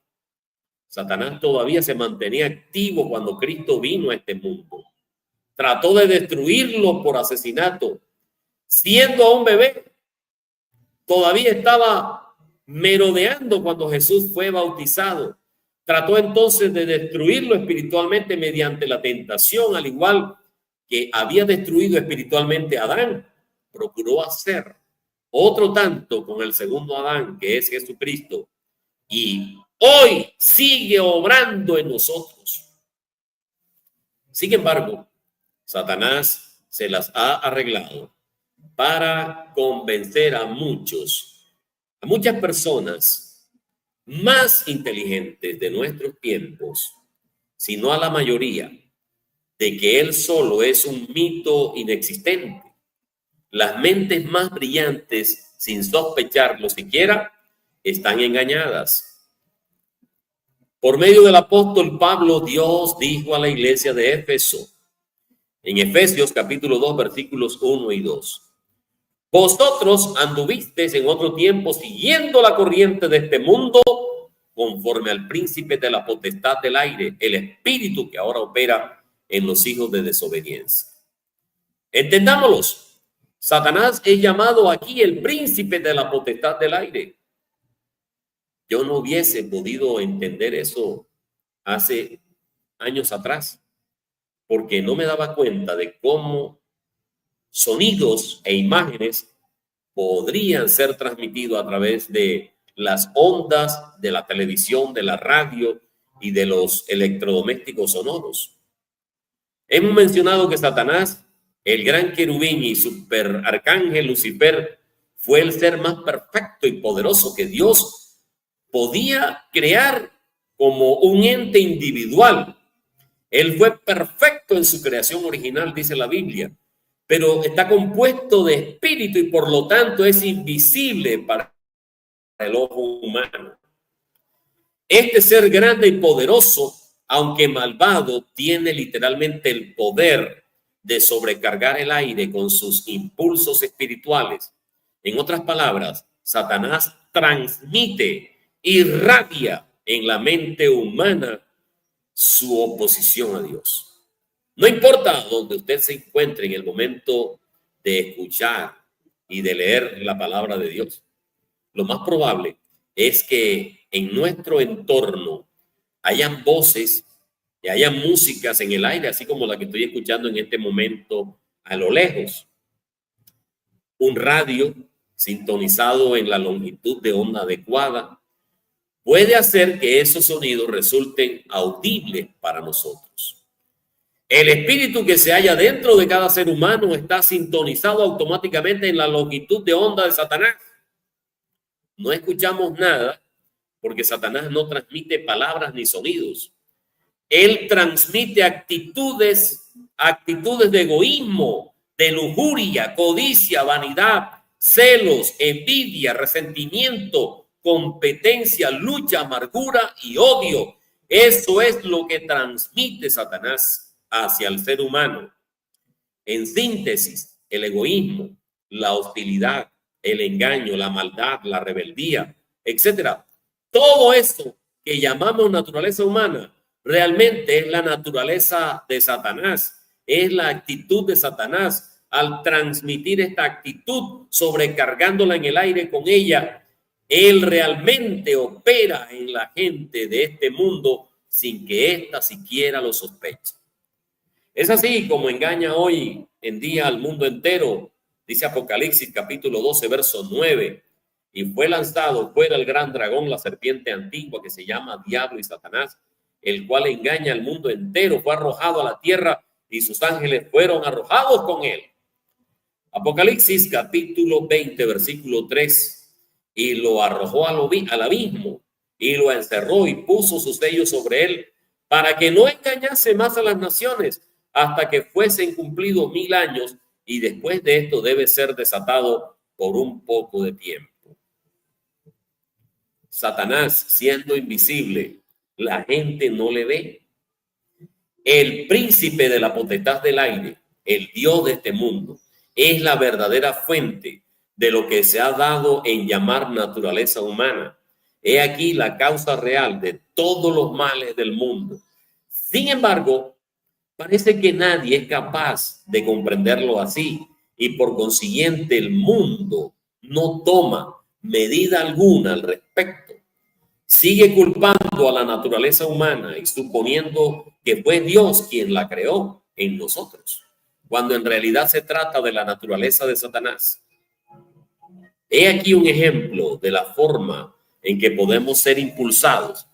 Satanás todavía se mantenía activo cuando Cristo vino a este mundo. Trató de destruirlo por asesinato. Siendo aún bebé, todavía estaba merodeando cuando Jesús fue bautizado. Trató entonces de destruirlo espiritualmente mediante la tentación, al igual que había destruido espiritualmente a Adán. Procuró hacer otro tanto con el segundo Adán, que es Jesucristo, y hoy sigue obrando en nosotros. Sin embargo, Satanás se las ha arreglado para convencer a muchas personas más inteligentes de nuestros tiempos, si no a la mayoría, de que él solo es un mito inexistente. Las mentes más brillantes, sin sospecharlo siquiera, están engañadas. Por medio del apóstol Pablo, Dios dijo a la iglesia de Éfeso, en Efesios capítulo 2, versículos 1 y 2. Vosotros anduvisteis en otro tiempo siguiendo la corriente de este mundo, conforme al príncipe de la potestad del aire, el espíritu que ahora opera en los hijos de desobediencia. Entendámoslos. Satanás es llamado aquí el príncipe de la potestad del aire. Yo no hubiese podido entender eso hace años atrás, porque no me daba cuenta de cómo sonidos e imágenes podrían ser transmitidos a través de las ondas de la televisión, de la radio y de los electrodomésticos sonoros. Hemos mencionado que Satanás, el gran querubín y superarcángel Lucifer, fue el ser más perfecto y poderoso que Dios podía crear como un ente individual. Él fue perfecto en su creación original, dice la Biblia, pero está compuesto de espíritu y por lo tanto es invisible para el ojo humano. Este ser grande y poderoso, aunque malvado, tiene literalmente el poder de sobrecargar el aire con sus impulsos espirituales. En otras palabras, Satanás transmite, irradia en la mente humana su oposición a Dios. No importa donde usted se encuentre en el momento de escuchar y de leer la palabra de Dios, lo más probable es que en nuestro entorno hayan voces y hayan músicas en el aire, así como la que estoy escuchando en este momento a lo lejos. Un radio sintonizado en la longitud de onda adecuada puede hacer que esos sonidos resulten audibles para nosotros. El espíritu que se halla dentro de cada ser humano está sintonizado automáticamente en la longitud de onda de Satanás. No escuchamos nada porque Satanás no transmite palabras ni sonidos. Él transmite actitudes de egoísmo, de lujuria, codicia, vanidad, celos, envidia, resentimiento, competencia, lucha, amargura y odio. Eso es lo que transmite Satanás hacia el ser humano. En síntesis, el egoísmo, la hostilidad, el engaño, la maldad, la rebeldía, etcétera. Todo eso que llamamos naturaleza humana realmente es la naturaleza de Satanás, es la actitud de Satanás. Al transmitir esta actitud, sobrecargándola en el aire con ella, él realmente opera en la gente de este mundo sin que ésta siquiera lo sospeche. Es así como engaña hoy en día al mundo entero. Dice Apocalipsis capítulo 12, verso 9. Y fue lanzado fuera el gran dragón, la serpiente antigua que se llama Diablo y Satanás, el cual engaña al mundo entero. Fue arrojado a la tierra y sus ángeles fueron arrojados con él. Apocalipsis capítulo 20, versículo 3. Y lo arrojó al abismo y lo encerró y puso sus sellos sobre él para que no engañase más a las naciones hasta que fuesen cumplidos 1000 años, y después de esto debe ser desatado por un poco de tiempo. Satanás, siendo invisible, la gente no le ve. El príncipe de la potestad del aire, el Dios de este mundo, es la verdadera fuente de lo que se ha dado en llamar naturaleza humana. He aquí la causa real de todos los males del mundo. Sin embargo, parece que nadie es capaz de comprenderlo así, y por consiguiente el mundo no toma medida alguna al respecto. Sigue culpando a la naturaleza humana y suponiendo que fue Dios quien la creó en nosotros, cuando en realidad se trata de la naturaleza de Satanás. He aquí un ejemplo de la forma en que podemos ser impulsados,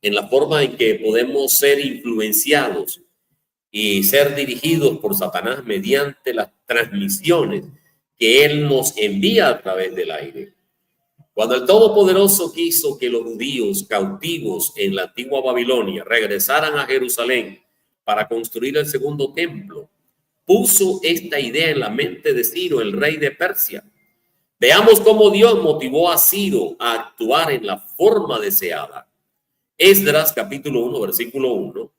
en la forma en que podemos ser influenciados y ser dirigidos por Satanás mediante las transmisiones que él nos envía a través del aire. Cuando el Todopoderoso quiso que los judíos cautivos en la antigua Babilonia regresaran a Jerusalén para construir el segundo templo, puso esta idea en la mente de Ciro, el rey de Persia. Veamos cómo Dios motivó a Ciro a actuar en la forma deseada. Esdras capítulo 1, versículo 1.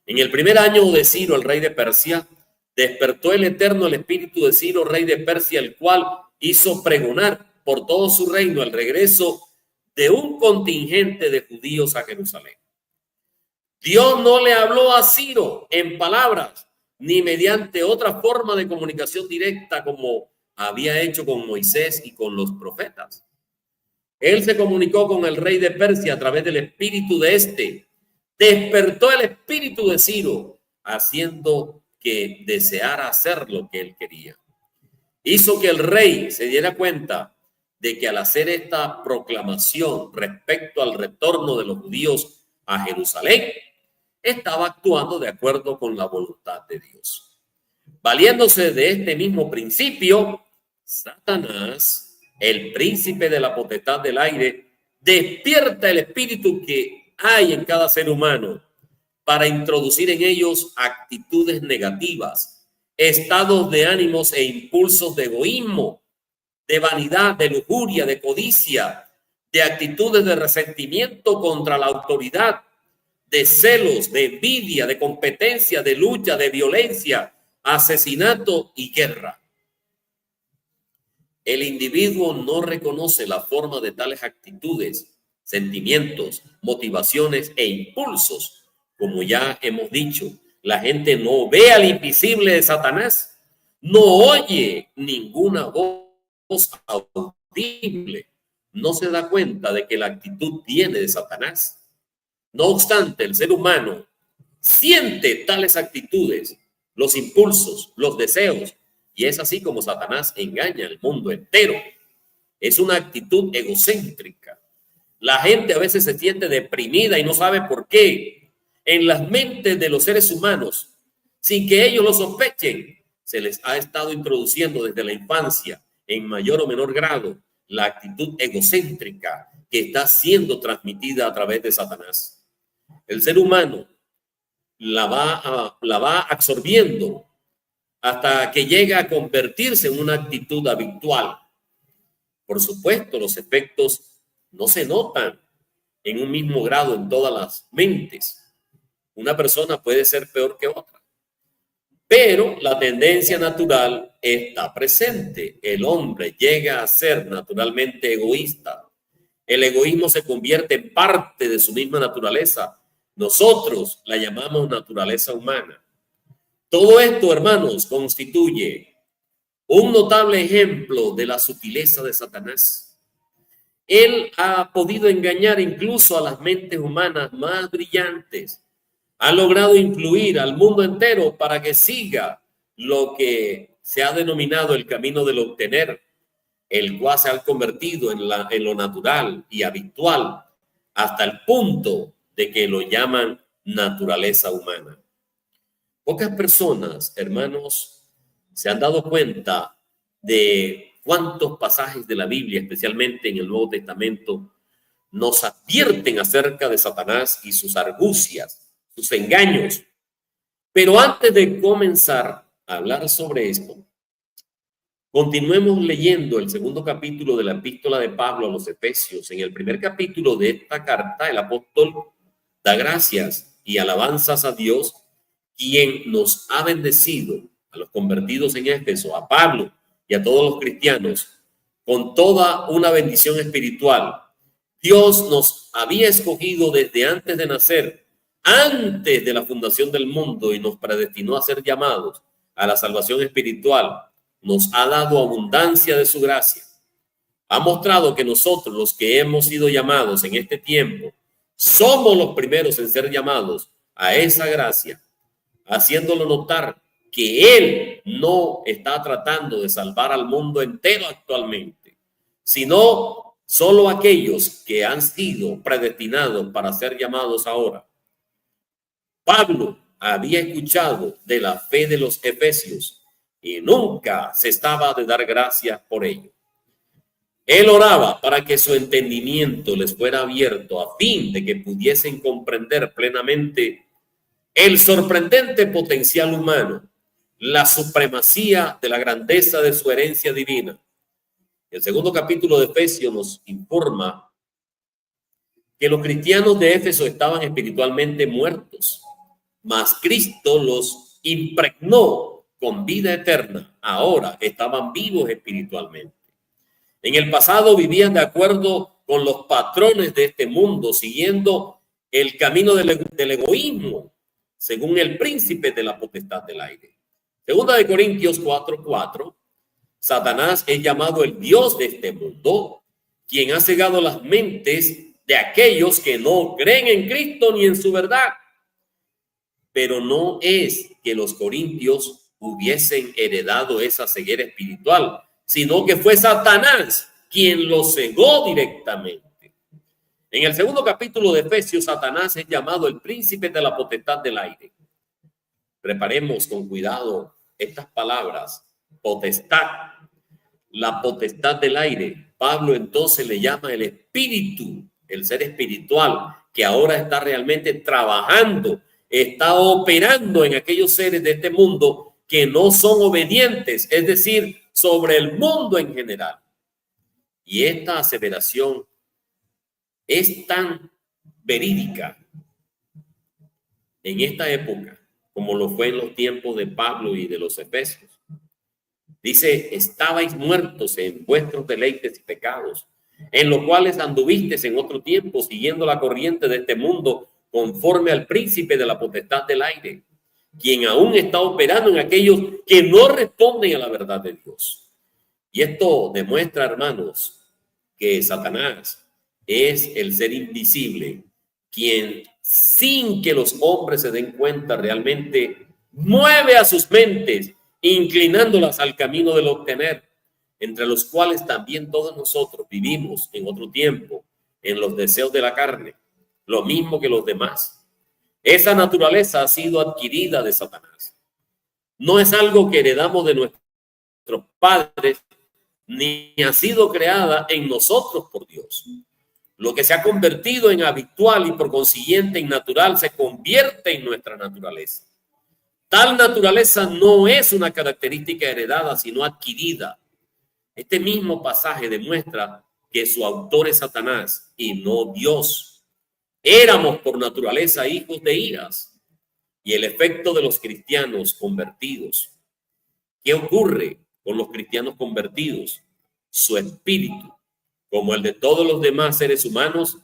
En el primer año de Ciro, el rey de Persia, despertó el Eterno el espíritu de Ciro, rey de Persia, el cual hizo pregonar por todo su reino el regreso de un contingente de judíos a Jerusalén. Dios no le habló a Ciro en palabras ni mediante otra forma de comunicación directa como había hecho con Moisés y con los profetas. Él se comunicó con el rey de Persia a través del espíritu de este. Despertó el espíritu de Ciro, haciendo que deseara hacer lo que él quería. Hizo que el rey se diera cuenta de que al hacer esta proclamación respecto al retorno de los judíos a Jerusalén, estaba actuando de acuerdo con la voluntad de Dios. Valiéndose de este mismo principio, Satanás, el príncipe de la potestad del aire, despierta el espíritu que hay en cada ser humano para introducir en ellos actitudes negativas, estados de ánimos e impulsos de egoísmo, de vanidad, de lujuria, de codicia, de actitudes de resentimiento contra la autoridad, de celos, de envidia, de competencia, de lucha, de violencia, asesinato y guerra. El individuo no reconoce la forma de tales actitudes, sentimientos, motivaciones e impulsos. Como ya hemos dicho, la gente no ve al invisible de Satanás, no oye ninguna voz audible, no se da cuenta de que la actitud viene de Satanás. No obstante, el ser humano siente tales actitudes, los impulsos, los deseos, y es así como Satanás engaña al mundo entero. Es una actitud egocéntrica. La gente a veces se siente deprimida y no sabe por qué. En las mentes de los seres humanos, sin que ellos lo sospechen, se les ha estado introduciendo desde la infancia, en mayor o menor grado, la actitud egocéntrica que está siendo transmitida a través de Satanás. El ser humano la va absorbiendo hasta que llega a convertirse en una actitud habitual. Por supuesto, los efectos no se notan en un mismo grado en todas las mentes. Una persona puede ser peor que otra, pero la tendencia natural está presente. El hombre llega a ser naturalmente egoísta. El egoísmo se convierte en parte de su misma naturaleza. Nosotros la llamamos naturaleza humana. Todo esto, hermanos, constituye un notable ejemplo de la sutileza de Satanás. Él ha podido engañar incluso a las mentes humanas más brillantes. Ha logrado influir al mundo entero para que siga lo que se ha denominado el camino del obtener, el cual se ha convertido en lo natural y habitual hasta el punto de que lo llaman naturaleza humana. Pocas personas, hermanos, se han dado cuenta de cuántos pasajes de la Biblia, especialmente en el Nuevo Testamento, nos advierten acerca de Satanás y sus argucias, sus engaños. Pero antes de comenzar a hablar sobre esto, continuemos leyendo el segundo capítulo de la epístola de Pablo a los Efesios. En el primer capítulo de esta carta, el apóstol da gracias y alabanzas a Dios, quien nos ha bendecido a los convertidos en Éfeso, a Pablo y a todos los cristianos, con toda una bendición espiritual. Dios nos había escogido desde antes de nacer, antes de la fundación del mundo, y nos predestinó a ser llamados a la salvación espiritual. Nos ha dado abundancia de su gracia. Ha mostrado que nosotros, los que hemos sido llamados en este tiempo, somos los primeros en ser llamados a esa gracia, haciéndolo notar que Él no está tratando de salvar al mundo entero actualmente, sino solo aquellos que han sido predestinados para ser llamados ahora. Pablo había escuchado de la fe de los efesios y nunca cesaba de dar gracias por ello. Él oraba para que su entendimiento les fuera abierto a fin de que pudiesen comprender plenamente el sorprendente potencial humano, la supremacía de la grandeza de su herencia divina. El segundo capítulo de Efesios nos informa que los cristianos de Éfeso estaban espiritualmente muertos, mas Cristo los impregnó con vida eterna. Ahora estaban vivos espiritualmente. En el pasado vivían de acuerdo con los patrones de este mundo, siguiendo el camino del egoísmo, según el príncipe de la potestad del aire. Segunda de Corintios 4:4, Satanás es llamado el Dios de este mundo, quien ha cegado las mentes de aquellos que no creen en Cristo ni en su verdad. Pero no es que los corintios hubiesen heredado esa ceguera espiritual, sino que fue Satanás quien los cegó directamente. En el segundo capítulo de Efesios, Satanás es llamado el príncipe de la potestad del aire. Preparemos con cuidado estas palabras: potestad, la potestad del aire. Pablo entonces le llama el espíritu, el ser espiritual, que ahora está realmente trabajando, está operando en aquellos seres de este mundo que no son obedientes, es decir, sobre el mundo en general. Y esta aseveración es tan verídica en esta época como lo fue en los tiempos de Pablo y de los efesios. Dice: estabais muertos en vuestros deleites y pecados, en los cuales anduvisteis en otro tiempo, siguiendo la corriente de este mundo, conforme al príncipe de la potestad del aire, quien aún está operando en aquellos que no responden a la verdad de Dios. Y esto demuestra, hermanos, que Satanás es el ser invisible, quien, sin que los hombres se den cuenta, realmente mueve a sus mentes, inclinándolas al camino del obtener, entre los cuales también todos nosotros vivimos en otro tiempo, en los deseos de la carne, lo mismo que los demás. Esa naturaleza ha sido adquirida de Satanás. No es algo que heredamos de nuestros padres, ni ha sido creada en nosotros por Dios. Lo que se ha convertido en habitual y por consiguiente en natural se convierte en nuestra naturaleza. Tal naturaleza no es una característica heredada, sino adquirida. Este mismo pasaje demuestra que su autor es Satanás y no Dios. Éramos por naturaleza hijos de iras. Y el efecto de los cristianos convertidos. ¿Qué ocurre con los cristianos convertidos? Su espíritu, como el de todos los demás seres humanos,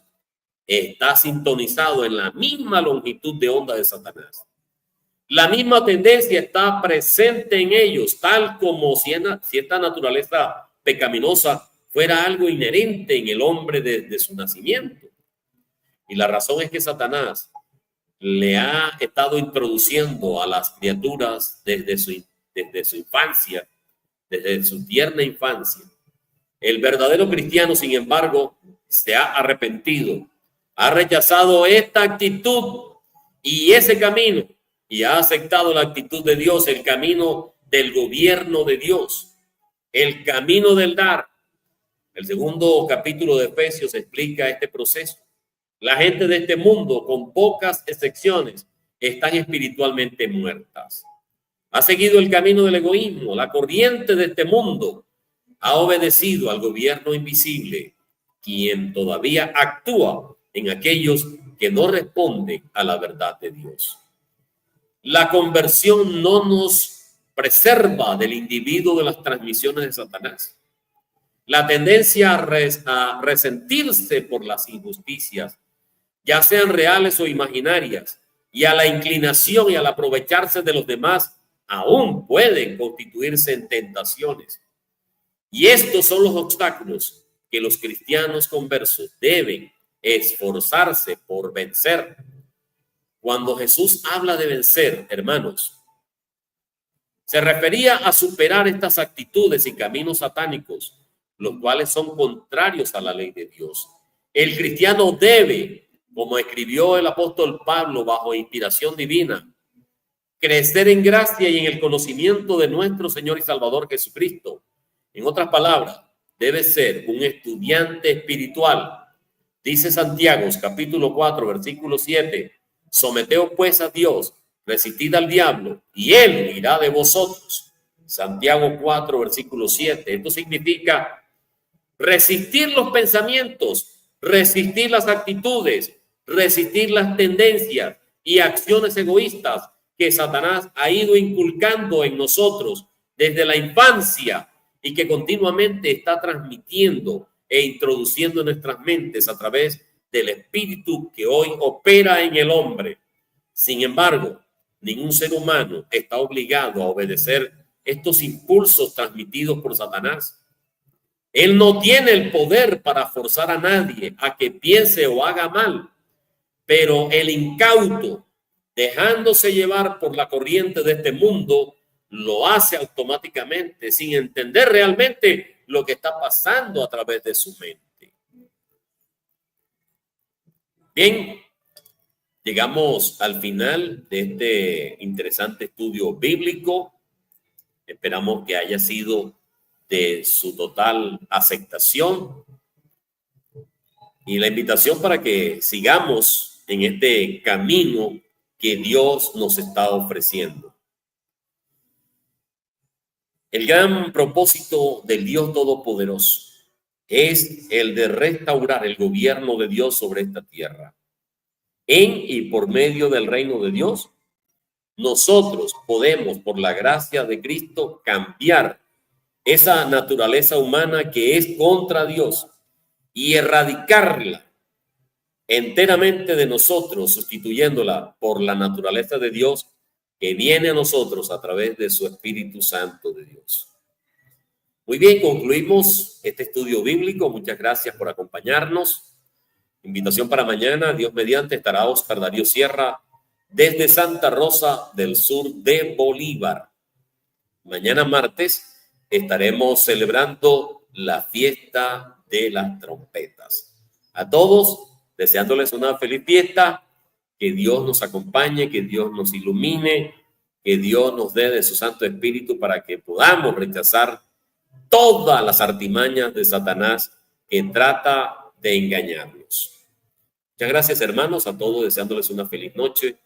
está sintonizado en la misma longitud de onda de Satanás. La misma tendencia está presente en ellos, tal como si esta naturaleza pecaminosa fuera algo inherente en el hombre desde su nacimiento. Y la razón es que Satanás le ha estado introduciendo a las criaturas desde su infancia, desde su tierna infancia. El verdadero cristiano, sin embargo, se ha arrepentido, ha rechazado esta actitud y ese camino, y ha aceptado la actitud de Dios, el camino del gobierno de Dios, el camino del dar. El segundo capítulo de Efesios explica este proceso. La gente de este mundo, con pocas excepciones, están espiritualmente muertas. Ha seguido el camino del egoísmo, la corriente de este mundo. Ha obedecido al gobierno invisible, quien todavía actúa en aquellos que no responden a la verdad de Dios. La conversión no nos preserva del individuo de las transmisiones de Satanás. La tendencia a resentirse por las injusticias, ya sean reales o imaginarias, y a la inclinación y al aprovecharse de los demás, aún pueden constituirse en tentaciones. Y estos son los obstáculos que los cristianos conversos deben esforzarse por vencer. Cuando Jesús habla de vencer, hermanos, se refería a superar estas actitudes y caminos satánicos, los cuales son contrarios a la ley de Dios. El cristiano debe, como escribió el apóstol Pablo bajo inspiración divina, crecer en gracia y en el conocimiento de nuestro Señor y Salvador Jesucristo. En otras palabras, debe ser un estudiante espiritual. Dice Santiago, capítulo 4, versículo 7, someteos pues a Dios, resistid al diablo, y él irá de vosotros. Santiago 4, versículo 7. Esto significa resistir los pensamientos resistir las actitudes, resistir las tendencias y acciones egoístas que Satanás ha ido inculcando en nosotros desde la infancia y que continuamente está transmitiendo e introduciendo en nuestras mentes a través del espíritu que hoy opera en el hombre. Sin embargo, ningún ser humano está obligado a obedecer estos impulsos transmitidos por Satanás. Él no tiene el poder para forzar a nadie a que piense o haga mal, pero el incauto, dejándose llevar por la corriente de este mundo, lo hace automáticamente sin entender realmente lo que está pasando a través de su mente. Bien, llegamos al final de este interesante estudio bíblico. Esperamos que haya sido de su total aceptación y la invitación para que sigamos en este camino que Dios nos está ofreciendo. El gran propósito del Dios Todopoderoso es el de restaurar el gobierno de Dios sobre esta tierra. En y por medio del reino de Dios, nosotros podemos, por la gracia de Cristo, cambiar esa naturaleza humana que es contra Dios y erradicarla enteramente de nosotros, sustituyéndola por la naturaleza de Dios que viene a nosotros a través de su Espíritu Santo de Dios. Muy bien, concluimos este estudio bíblico. Muchas gracias por acompañarnos. Invitación para mañana, Dios mediante, estará Oscar Darío Sierra desde Santa Rosa del Sur de Bolívar. Mañana martes estaremos celebrando la fiesta de las trompetas. A todos, deseándoles una feliz fiesta, que Dios nos acompañe, que Dios nos ilumine, que Dios nos dé de su Santo Espíritu para que podamos rechazar todas las artimañas de Satanás que trata de engañarnos. Muchas gracias, hermanos, a todos, deseándoles una feliz noche,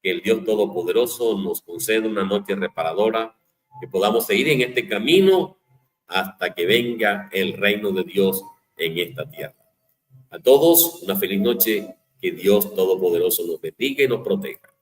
que el Dios Todopoderoso nos conceda una noche reparadora, que podamos seguir en este camino hasta que venga el reino de Dios en esta tierra. A todos, una feliz noche, que Dios Todopoderoso nos bendiga y nos proteja.